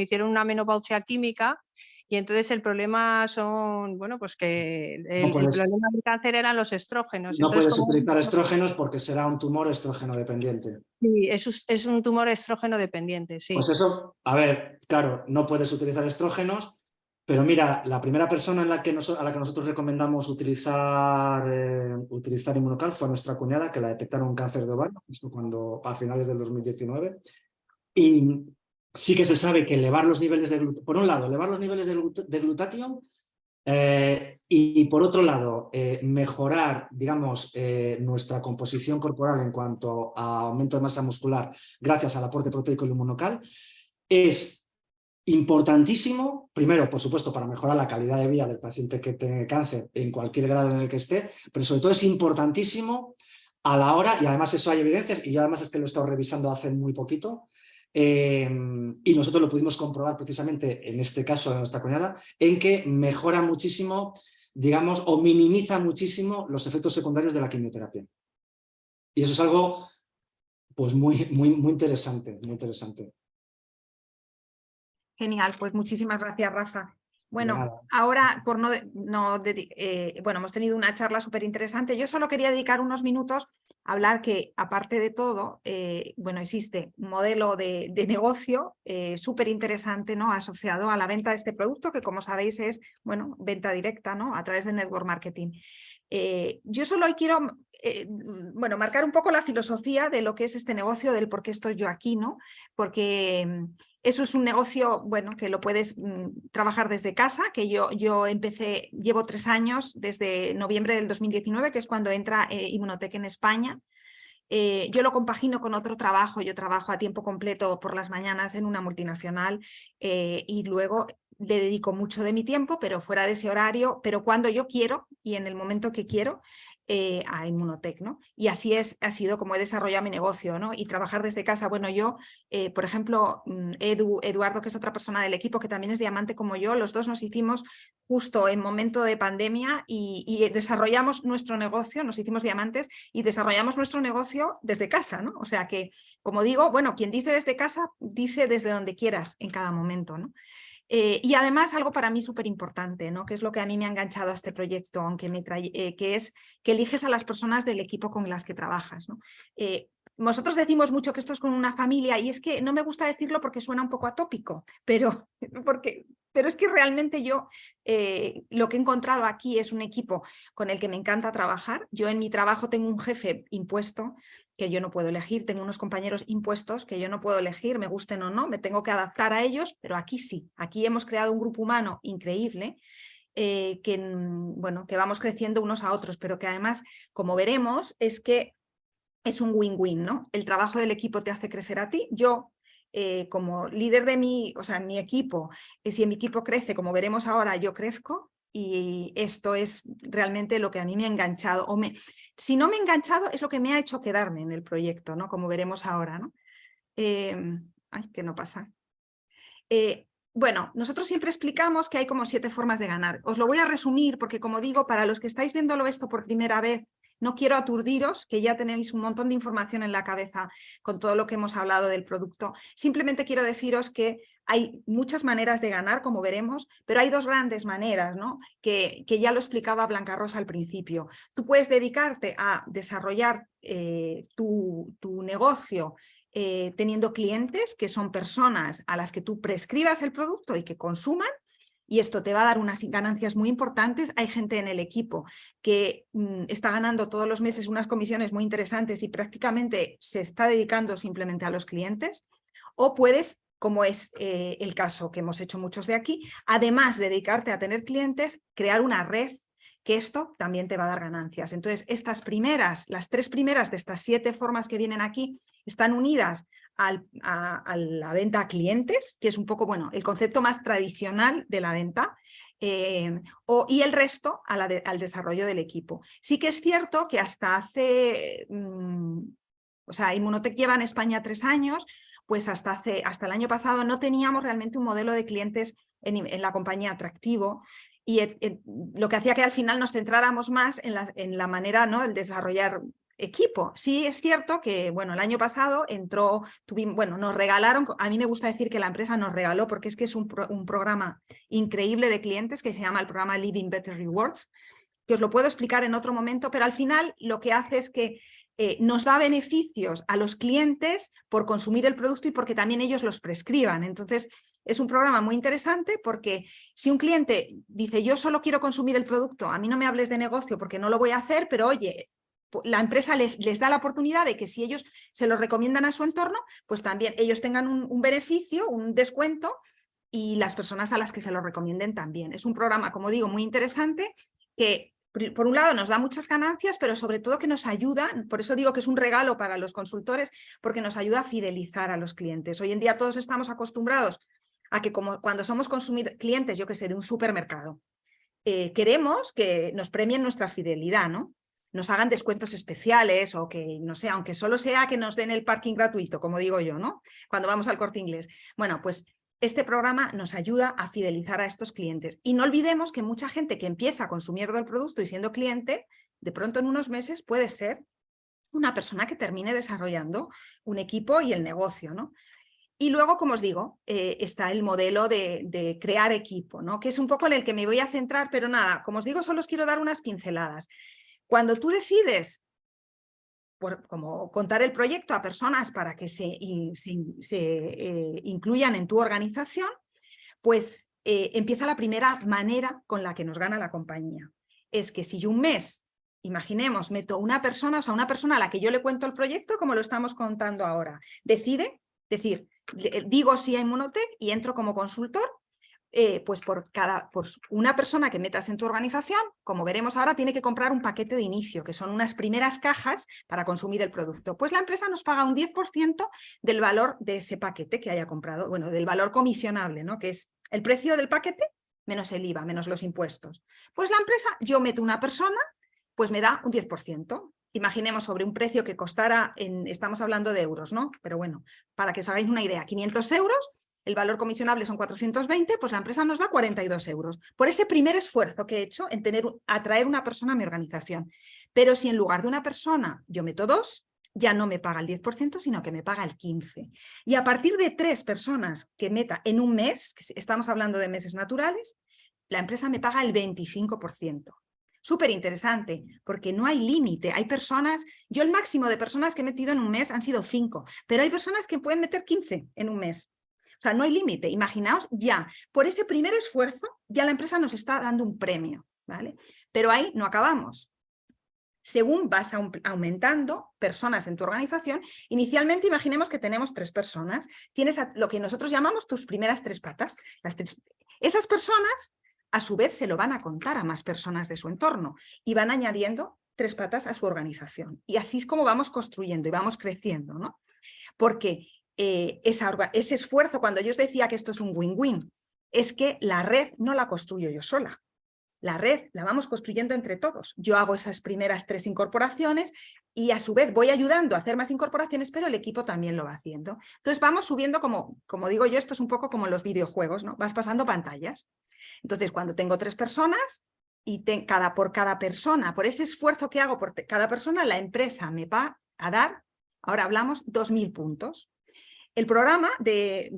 hicieron una menopausia química y entonces el problema son, bueno, pues que el problema del cáncer eran los estrógenos. No entonces, puedes utilizar estrógenos porque será un tumor estrógeno dependiente. Sí, es un tumor estrógeno dependiente, sí. Pues eso, a ver, claro, no puedes utilizar estrógenos, pero mira, la primera persona a la que nosotros recomendamos utilizar Immunocal fue nuestra cuñada, que la detectaron un cáncer de ovario, justo a finales del 2019. Y sí que se sabe que elevar los niveles de glutatión, por un lado, elevar los niveles de glutatión y por otro lado, mejorar, digamos, nuestra composición corporal en cuanto a aumento de masa muscular gracias al aporte proteico y inmunocal, es importantísimo, primero, por supuesto, para mejorar la calidad de vida del paciente que tiene cáncer en cualquier grado en el que esté, pero sobre todo es importantísimo a la hora, y además eso hay evidencias, y yo además es que lo he estado revisando hace muy poquito, y nosotros lo pudimos comprobar precisamente en este caso de nuestra cuñada, en que mejora muchísimo, digamos, o minimiza muchísimo los efectos secundarios de la quimioterapia. Y eso es algo pues muy interesante, muy interesante. Genial, pues muchísimas gracias, Rafa. Bueno, Nada. ahora, por bueno, hemos tenido una charla súper interesante. Yo solo quería dedicar unos minutos a hablar que, aparte de todo, bueno, existe un modelo de negocio súper interesante, ¿no? Asociado a la venta de este producto, que como sabéis es, bueno, venta directa, ¿no? A través de network marketing. Yo solo hoy quiero, bueno, marcar un poco la filosofía de lo que es este negocio, del por qué estoy yo aquí, ¿no? Porque eso es un negocio, bueno, que lo puedes trabajar desde casa, que yo empecé, llevo 3 años, desde noviembre del 2019, que es cuando entra Immunotec en España. Yo lo compagino con otro trabajo, yo trabajo a tiempo completo por las mañanas en una multinacional y luego le dedico mucho de mi tiempo, pero fuera de ese horario, pero cuando yo quiero y en el momento que quiero, a Immunotec, ¿no? Y así ha sido como he desarrollado mi negocio, ¿no? Y trabajar desde casa, bueno, yo, por ejemplo, Eduardo, que es otra persona del equipo que también es diamante como yo, los dos nos hicimos justo en momento de pandemia y desarrollamos nuestro negocio, nos hicimos diamantes y desarrollamos nuestro negocio desde casa, ¿no? O sea que, como digo, bueno, quien dice desde casa, dice desde donde quieras en cada momento, ¿no? Y además algo para mí súper importante, ¿no? Que es lo que a mí me ha enganchado a este proyecto, aunque que es que eliges a las personas del equipo con las que trabajas, ¿no? Nosotros decimos mucho que esto es con una familia y es que no me gusta decirlo porque suena un poco atópico, pero es que realmente yo lo que he encontrado aquí es un equipo con el que me encanta trabajar. Yo en mi trabajo tengo un jefe impuesto que yo no puedo elegir, tengo unos compañeros impuestos que yo no puedo elegir, me gusten o no, me tengo que adaptar a ellos, pero aquí sí, aquí hemos creado un grupo humano increíble bueno, que vamos creciendo unos a otros, pero que además, como veremos, es que es un win-win, ¿no? El trabajo del equipo te hace crecer a ti, yo como líder de mi equipo, si mi equipo crece, como veremos ahora, yo crezco. Y esto es realmente lo que a mí me ha enganchado, si no me ha enganchado es lo que me ha hecho quedarme en el proyecto, ¿no? Como veremos ahora, ¿no? Ay, que no pasa. Bueno, nosotros siempre explicamos que hay como 7 formas de ganar. Os lo voy a resumir porque, como digo, para los que estáis viéndolo esto por primera vez, no quiero aturdiros, que ya tenéis un montón de información en la cabeza con todo lo que hemos hablado del producto. Simplemente quiero deciros que hay muchas maneras de ganar, como veremos, pero hay 2 grandes maneras, ¿no? Que ya lo explicaba Blanca Rosa al principio. Tú puedes dedicarte a desarrollar tu negocio teniendo clientes que son personas a las que tú prescribas el producto y que consuman, y esto te va a dar unas ganancias muy importantes. Hay gente en el equipo que está ganando todos los meses unas comisiones muy interesantes y prácticamente se está dedicando simplemente a los clientes. O puedes, como es el caso que hemos hecho muchos de aquí, además de dedicarte a tener clientes, crear una red, que esto también te va a dar ganancias. Entonces, las 3 primeras de estas 7 formas que vienen aquí están unidas a la venta a clientes, que es un poco, bueno, el concepto más tradicional de la venta, y el resto al desarrollo del equipo. Sí que es cierto que hasta hace, o sea, Immunotec lleva en España 3 años, pues hasta el año pasado no teníamos realmente un modelo de clientes en la compañía atractivo, y lo que hacía que al final nos centráramos más en la manera, ¿no?, de desarrollar equipo. Sí es cierto que, bueno, el año pasado nos regalaron, a mí me gusta decir que la empresa nos regaló, porque es que es un programa increíble de clientes que se llama el programa Living Better Rewards, que os lo puedo explicar en otro momento, pero al final lo que hace es que nos da beneficios a los clientes por consumir el producto y porque también ellos los prescriban. Entonces, es un programa muy interesante porque si un cliente dice yo solo quiero consumir el producto, a mí no me hables de negocio porque no lo voy a hacer, pero oye, la empresa les da la oportunidad de que si ellos se lo recomiendan a su entorno, pues también ellos tengan un beneficio, un descuento, y las personas a las que se lo recomienden también. Es un programa, como digo, muy interesante que por un lado nos da muchas ganancias, pero sobre todo que nos ayuda, por eso digo que es un regalo para los consultores, porque nos ayuda a fidelizar a los clientes. Hoy en día todos estamos acostumbrados a que como cuando somos clientes, yo que sé, de un supermercado, queremos que nos premien nuestra fidelidad, ¿no? Nos hagan descuentos especiales o que, no sé, aunque solo sea que nos den el parking gratuito, como digo yo, ¿no? Cuando vamos al Corte Inglés. Bueno, pues este programa nos ayuda a fidelizar a estos clientes. Y no olvidemos que mucha gente que empieza consumiendo el producto y siendo cliente, de pronto en unos meses puede ser una persona que termine desarrollando un equipo y el negocio, ¿no? Y luego, como os digo, está el modelo de crear equipo, ¿no? Que es un poco en el que me voy a centrar, pero nada, como os digo, solo os quiero dar unas pinceladas. Cuando tú decides como contar el proyecto a personas para que se incluyan en tu organización, pues empieza la primera manera con la que nos gana la compañía. Es que si yo un mes, imaginemos, meto una persona, o sea, una persona a la que yo le cuento el proyecto, como lo estamos contando ahora, decide, digo sí a Immunotech y entro como consultor, pues por una persona que metas en tu organización, como veremos ahora, tiene que comprar un paquete de inicio, que son unas primeras cajas para consumir el producto. Pues la empresa nos paga un 10% del valor de ese paquete que haya comprado, bueno, del valor comisionable, ¿no? Que es el precio del paquete menos el IVA, menos los impuestos. Pues la empresa, yo meto una persona, pues me da un 10%. Imaginemos sobre un precio que costara, estamos hablando de euros, ¿no? Pero bueno, para que os hagáis una idea, 500 euros, el valor comisionable son 420, pues la empresa nos da 42 euros. Por ese primer esfuerzo que he hecho en atraer una persona a mi organización. Pero si en lugar de una persona yo meto dos, ya no me paga el 10%, sino que me paga el 15%. Y a partir de 3 personas que meta en un mes, que estamos hablando de meses naturales, la empresa me paga el 25%. Súper interesante, porque no hay límite. Hay personas, yo el máximo de personas que he metido en un mes han sido 5, pero hay personas que pueden meter 15 en un mes. O sea, no hay límite. Imaginaos ya, por ese primer esfuerzo, ya la empresa nos está dando un premio, ¿vale? Pero ahí no acabamos. Según vas aumentando personas en tu organización, inicialmente imaginemos que tenemos 3 personas, tienes lo que nosotros llamamos tus primeras 3 patas. Esas personas, a su vez, se lo van a contar a más personas de su entorno y van añadiendo 3 patas a su organización. Y así es como vamos construyendo y vamos creciendo, ¿no? Porque ese esfuerzo, cuando yo os decía que esto es un win-win, es que la red no la construyo yo sola. La red la vamos construyendo entre todos. Yo hago esas primeras 3 incorporaciones y a su vez voy ayudando a hacer más incorporaciones, pero el equipo también lo va haciendo. Entonces vamos subiendo, como digo yo, esto es un poco como en los videojuegos, ¿no? Vas pasando pantallas. Entonces cuando tengo 3 personas y por cada persona, por ese esfuerzo que hago por cada persona, la empresa me va a dar, ahora hablamos, 2.000 puntos. El programa de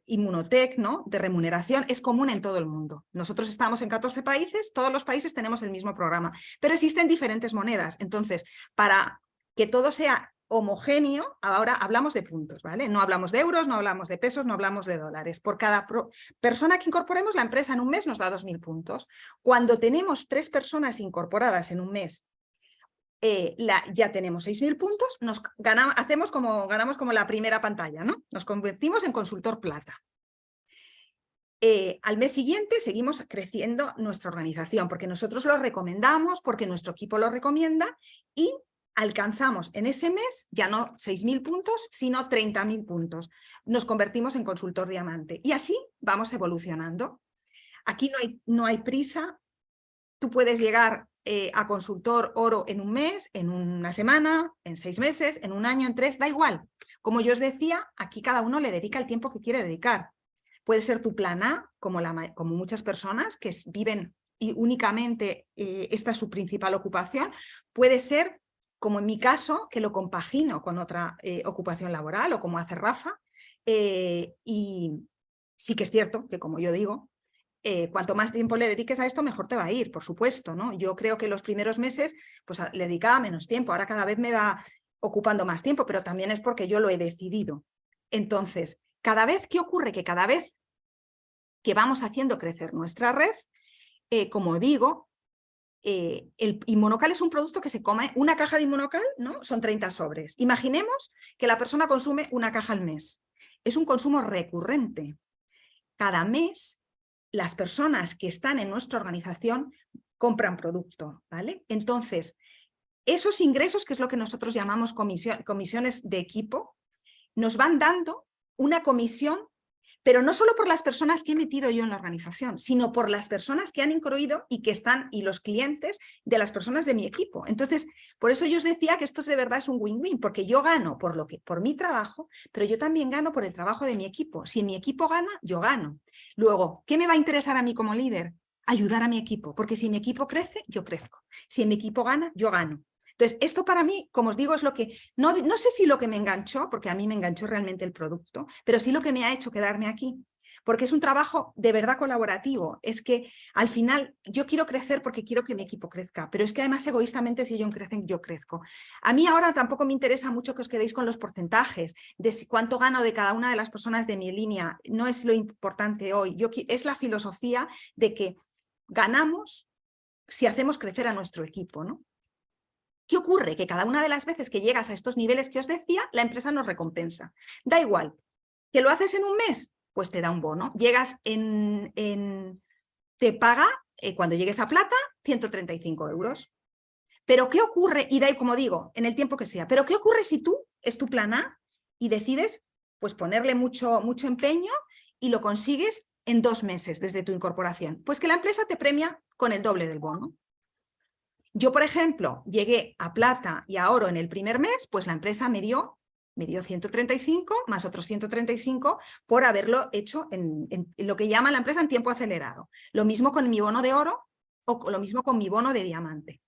Immunotech, ¿no? De remuneración, es común en todo el mundo. Nosotros estamos en 14 países, todos los países tenemos el mismo programa, pero existen diferentes monedas. Entonces, para que todo sea homogéneo, ahora hablamos de puntos, ¿vale? No hablamos de euros, no hablamos de pesos, no hablamos de dólares. Por cada persona que incorporemos, la empresa en un mes nos da 2.000 puntos. Cuando tenemos 3 personas incorporadas en un mes, ya tenemos 6.000 puntos, ganamos como la primera pantalla, ¿no? Nos convertimos en consultor plata. Al mes siguiente seguimos creciendo nuestra organización, porque nosotros lo recomendamos, porque nuestro equipo lo recomienda y alcanzamos en ese mes ya no 6.000 puntos, sino 30.000 puntos. Nos convertimos en consultor diamante y así vamos evolucionando. Aquí no hay prisa. Tú puedes llegar a consultor oro en un mes, en una semana, en 6 meses, en un año, en 3, da igual. Como yo os decía, aquí cada uno le dedica el tiempo que quiere dedicar. Puede ser tu plan A, como muchas personas que viven y únicamente esta es su principal ocupación. Puede ser, como en mi caso, que lo compagino con otra ocupación laboral o como hace Rafa. Y sí que es cierto que, como yo digo, cuanto más tiempo le dediques a esto, mejor te va a ir, por supuesto, ¿no? Yo creo que los primeros meses pues, le dedicaba menos tiempo, ahora cada vez me va ocupando más tiempo, pero también es porque yo lo he decidido. Entonces, ¿qué ocurre? Que cada vez que vamos haciendo crecer nuestra red, como digo, el Inmunocal es un producto que se come, una caja de Inmunocal, ¿no? Son 30 sobres. Imaginemos que la persona consume una caja al mes. Es un consumo recurrente. Cada mes, las personas que están en nuestra organización compran producto, ¿vale? Entonces, esos ingresos, que es lo que nosotros llamamos comisiones de equipo, nos van dando una comisión, pero no solo por las personas que he metido yo en la organización, sino por las personas que han incluido y que están, y los clientes de las personas de mi equipo. Entonces, por eso yo os decía que esto de verdad es un win-win, porque yo gano por mi trabajo, pero yo también gano por el trabajo de mi equipo. Si mi equipo gana, yo gano. Luego, ¿qué me va a interesar a mí como líder? Ayudar a mi equipo, porque si mi equipo crece, yo crezco. Si mi equipo gana, yo gano. Entonces, esto para mí, como os digo, es lo que, no sé si lo que me enganchó, porque a mí me enganchó realmente el producto, pero sí lo que me ha hecho quedarme aquí, porque es un trabajo de verdad colaborativo. Es que al final yo quiero crecer porque quiero que mi equipo crezca, pero es que además egoístamente si ellos crecen, yo crezco. A mí ahora tampoco me interesa mucho que os quedéis con los porcentajes de cuánto gano de cada una de las personas de mi línea, no es lo importante hoy. Es la filosofía de que ganamos si hacemos crecer a nuestro equipo, ¿no? ¿Qué ocurre? Que cada una de las veces que llegas a estos niveles que os decía, la empresa nos recompensa. Da igual, que lo haces en un mes, pues te da un bono. Llegas te paga, cuando llegues a plata, 135 euros. Pero ¿qué ocurre? Y da igual, como digo, en el tiempo que sea. Pero ¿qué ocurre si tú es tu plan A y decides pues ponerle mucho empeño y lo consigues en 2 meses desde tu incorporación? Pues que la empresa te premia con el doble del bono. Yo, por ejemplo, llegué a plata y a oro en el primer mes, pues la empresa me dio 135 más otros 135 por haberlo hecho en lo que llama la empresa en tiempo acelerado. Lo mismo con mi bono de oro o lo mismo con mi bono de diamante.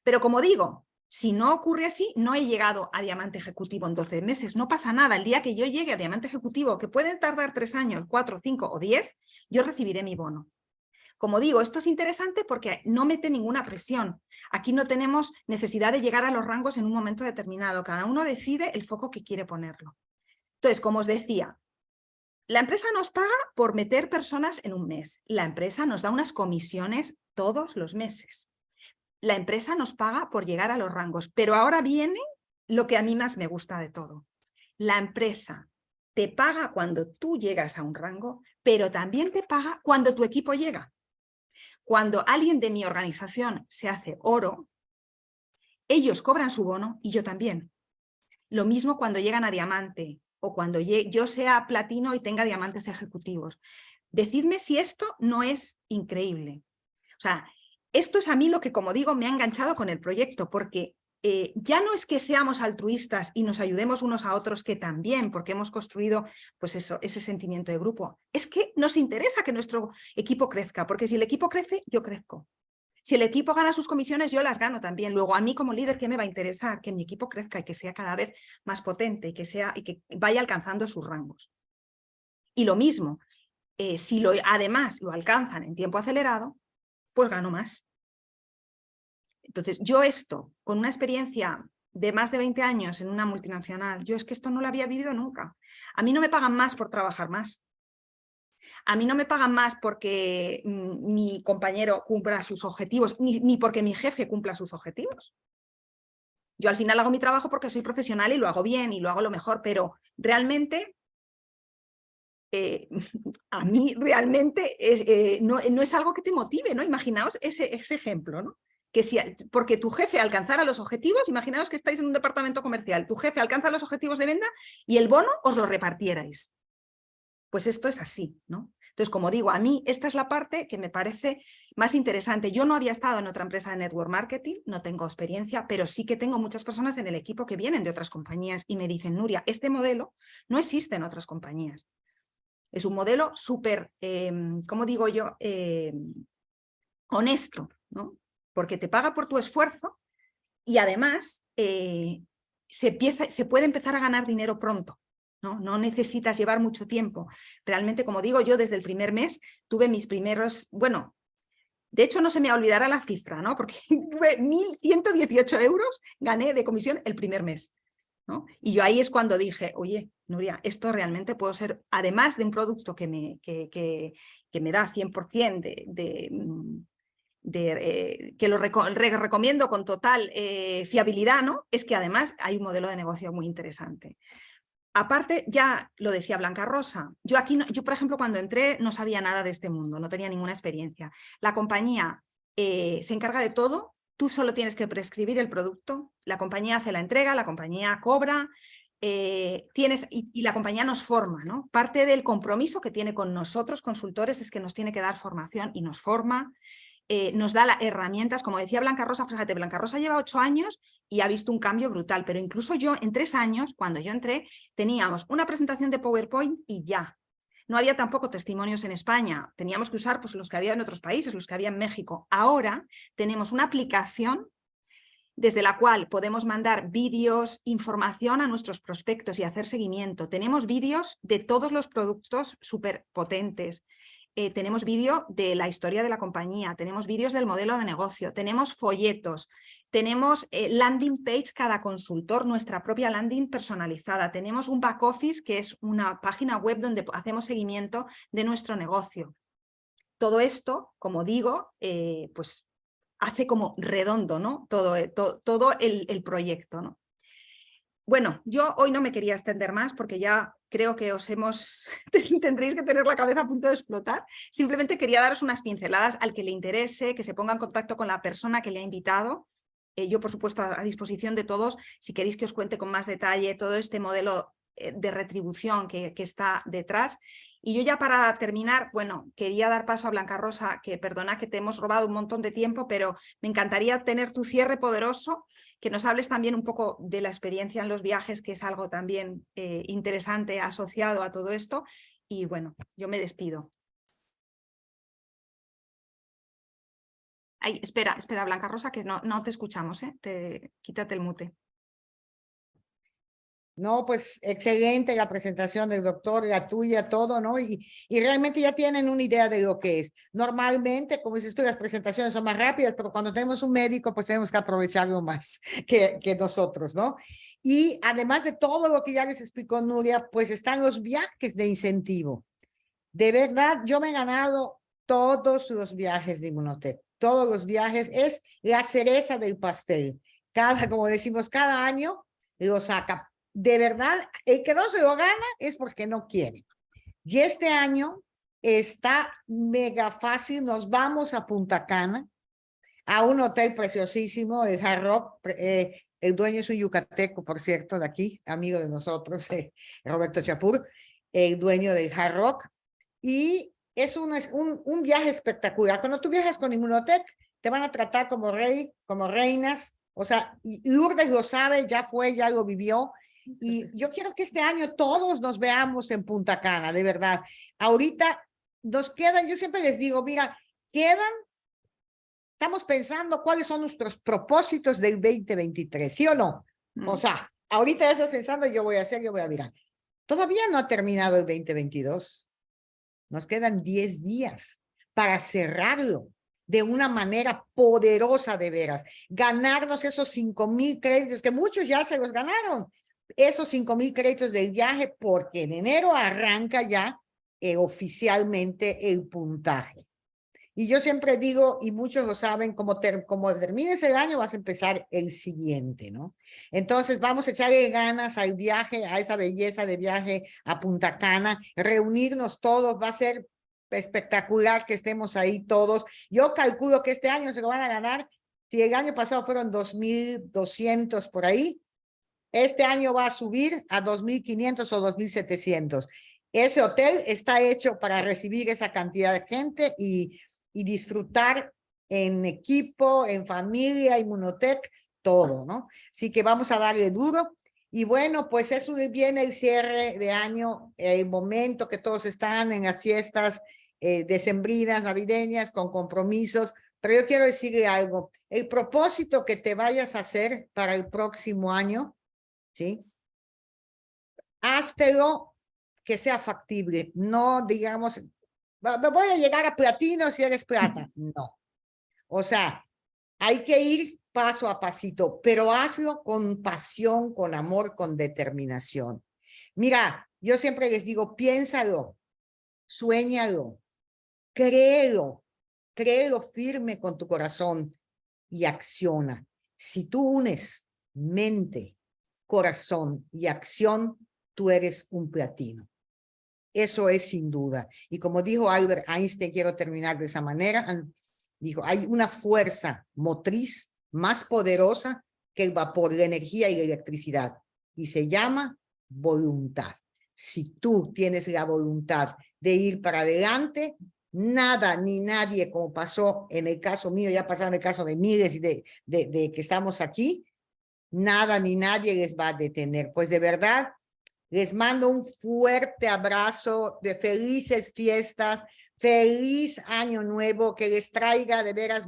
Pero como digo, si no ocurre así, no he llegado a diamante ejecutivo en 12 meses. No pasa nada. El día que yo llegue a diamante ejecutivo, que pueden tardar 3 años, 4, 5 o 10, yo recibiré mi bono. Como digo, esto es interesante porque no mete ninguna presión. Aquí no tenemos necesidad de llegar a los rangos en un momento determinado. Cada uno decide el foco que quiere ponerlo. Entonces, como os decía, la empresa nos paga por meter personas en un mes. La empresa nos da unas comisiones todos los meses. La empresa nos paga por llegar a los rangos. Pero ahora viene lo que a mí más me gusta de todo. La empresa te paga cuando tú llegas a un rango, pero también te paga cuando tu equipo llega. Cuando alguien de mi organización se hace oro, ellos cobran su bono y yo también. Lo mismo cuando llegan a diamante o cuando yo sea platino y tenga diamantes ejecutivos. Decidme si esto no es increíble. O sea, esto es a mí lo que, como digo, me ha enganchado con el proyecto, porque ya no es que seamos altruistas y nos ayudemos unos a otros, que también, porque hemos construido pues eso, ese sentimiento de grupo. Es que nos interesa que nuestro equipo crezca, porque si el equipo crece, yo crezco. Si el equipo gana sus comisiones, yo las gano también. Luego, a mí como líder, ¿qué me va a interesar? Que mi equipo crezca y que sea cada vez más potente y que vaya alcanzando sus rangos. Y lo mismo, si además lo alcanzan en tiempo acelerado, pues gano más. Entonces, yo esto, con una experiencia de más de 20 años en una multinacional, yo es que esto no lo había vivido nunca. A mí no me pagan más por trabajar más. A mí no me pagan más porque mi compañero cumpla sus objetivos, ni porque mi jefe cumpla sus objetivos. Yo al final hago mi trabajo porque soy profesional y lo hago bien y lo hago lo mejor, pero realmente a mí realmente no es algo que te motive, ¿no? Imaginaos ese ejemplo, ¿no? Que porque tu jefe alcanzara los objetivos, imaginaos que estáis en un departamento comercial, tu jefe alcanza los objetivos de venta y el bono os lo repartierais. Pues esto es así, ¿no? Entonces, como digo, a mí esta es la parte que me parece más interesante. Yo no había estado en otra empresa de network marketing, no tengo experiencia, pero sí que tengo muchas personas en el equipo que vienen de otras compañías y me dicen, Nuria, este modelo no existe en otras compañías. Es un modelo súper, ¿cómo digo yo? Honesto, ¿no? Porque te paga por tu esfuerzo y además se puede empezar a ganar dinero pronto. No necesitas llevar mucho tiempo. Realmente, como digo, yo desde el primer mes tuve mis primeros, bueno, de hecho no se me olvidará la cifra, ¿no? Porque 1.118 euros gané de comisión el primer mes, ¿no? Y yo ahí es cuando dije, oye, Nuria, esto realmente puedo ser, además de un producto que me da 100% que lo recomiendo con total fiabilidad, ¿no? Es que además hay un modelo de negocio muy interesante. Aparte, ya lo decía Blanca Rosa, yo por ejemplo, cuando entré no sabía nada de este mundo, no tenía ninguna experiencia. La compañía se encarga de todo, tú solo tienes que prescribir el producto, la compañía hace la entrega, la compañía cobra, y la compañía nos forma, ¿no? Parte del compromiso que tiene con nosotros, consultores, es que nos tiene que dar formación y nos forma. Nos da las herramientas, como decía Blanca Rosa, fíjate, Blanca Rosa lleva 8 años y ha visto un cambio brutal, pero incluso yo en 3 años, cuando yo entré, teníamos una presentación de PowerPoint y ya. No había tampoco testimonios en España, teníamos que usar pues, los que había en otros países, los que había en México. Ahora tenemos una aplicación desde la cual podemos mandar vídeos, información a nuestros prospectos y hacer seguimiento. Tenemos vídeos de todos los productos súper potentes. Tenemos vídeo de la historia de la compañía, tenemos vídeos del modelo de negocio, tenemos folletos, tenemos landing page cada consultor, nuestra propia landing personalizada, tenemos un back office que es una página web donde hacemos seguimiento de nuestro negocio. Todo esto, como digo, pues hace como redondo, ¿no? Todo el proyecto, ¿no? Bueno, yo hoy no me quería extender más porque ya creo que tendréis que tener la cabeza a punto de explotar. Simplemente quería daros unas pinceladas al que le interese, que se ponga en contacto con la persona que le ha invitado. Yo, por supuesto, a disposición de todos, si queréis que os cuente con más detalle todo este modelo de retribución que está detrás. Y yo ya para terminar, bueno, quería dar paso a Blanca Rosa, que perdona que te hemos robado un montón de tiempo, pero me encantaría tener tu cierre poderoso, que nos hables también un poco de la experiencia en los viajes, que es algo también interesante asociado a todo esto. Y bueno, yo me despido. Ay, espera, Blanca Rosa, que no te escuchamos, quítate el mute. No, pues excelente la presentación del doctor, la tuya, todo, ¿no? Y realmente ya tienen una idea de lo que es. Normalmente, como dices tú, las presentaciones son más rápidas, pero cuando tenemos un médico, pues tenemos que aprovecharlo más que nosotros, ¿no? Y además de todo lo que ya les explicó Nuria, pues están los viajes de incentivo. De verdad, yo me he ganado todos los viajes de Immunotec, todos los viajes, es la cereza del pastel. Como decimos, cada año lo saca. De verdad, el que no se lo gana es porque no quiere. Y este año está mega fácil, nos vamos a Punta Cana, a un hotel preciosísimo, el Hard Rock, el dueño es un yucateco, por cierto, de aquí, amigo de nosotros, Roberto Chapur, el dueño del Hard Rock, y es un viaje espectacular. Cuando tú viajas con Immunotec, te van a tratar como rey, como reinas, o sea, y Lourdes lo sabe, ya fue, ya lo vivió, y yo quiero que este año todos nos veamos en Punta Cana, de verdad. Ahorita nos quedan, yo siempre les digo, mira, estamos pensando cuáles son nuestros propósitos del 2023, ¿sí o no? O sea, ahorita ya estás pensando, yo voy a mirar. Todavía no ha terminado el 2022. Nos quedan 10 días para cerrarlo de una manera poderosa de veras. Ganarnos esos 5,000 créditos, que muchos ya se los ganaron. Esos 5,000 créditos del viaje, porque en enero arranca ya oficialmente el puntaje. Y yo siempre digo, y muchos lo saben, como termines el año, vas a empezar el siguiente, ¿no? Entonces vamos a echarle ganas al viaje, a esa belleza de viaje a Punta Cana, reunirnos todos, va a ser espectacular que estemos ahí todos. Yo calculo que este año se lo van a ganar, si el año pasado fueron 2,200 por ahí, este año va a subir a 2,500 o 2,700. Ese hotel está hecho para recibir esa cantidad de gente y disfrutar en equipo, en familia, Immunotec, todo, ¿no? Así que vamos a darle duro. Y bueno, pues eso viene el cierre de año, el momento que todos están en las fiestas decembrinas, navideñas, con compromisos. Pero yo quiero decirle algo, el propósito que te vayas a hacer para el próximo año, ¿sí? Háztelo que sea factible, no digamos, voy a llegar a platino si eres plata, no. O sea, hay que ir paso a pasito, pero hazlo con pasión, con amor, con determinación. Mira, yo siempre les digo, piénsalo, suéñalo, créelo, créelo firme con tu corazón y acciona. Si tú unes mente, corazón y acción, tú eres un platino. Eso es sin duda. Y como dijo Albert Einstein, quiero terminar de esa manera, dijo, hay una fuerza motriz más poderosa que el vapor, la energía y la electricidad, y se llama voluntad. Si tú tienes la voluntad de ir para adelante, nada ni nadie, como pasó en el caso mío, ya pasó en el caso de miles y de que estamos aquí, nada ni nadie les va a detener. Pues de verdad, les mando un fuerte abrazo de felices fiestas, feliz año nuevo, que les traiga de veras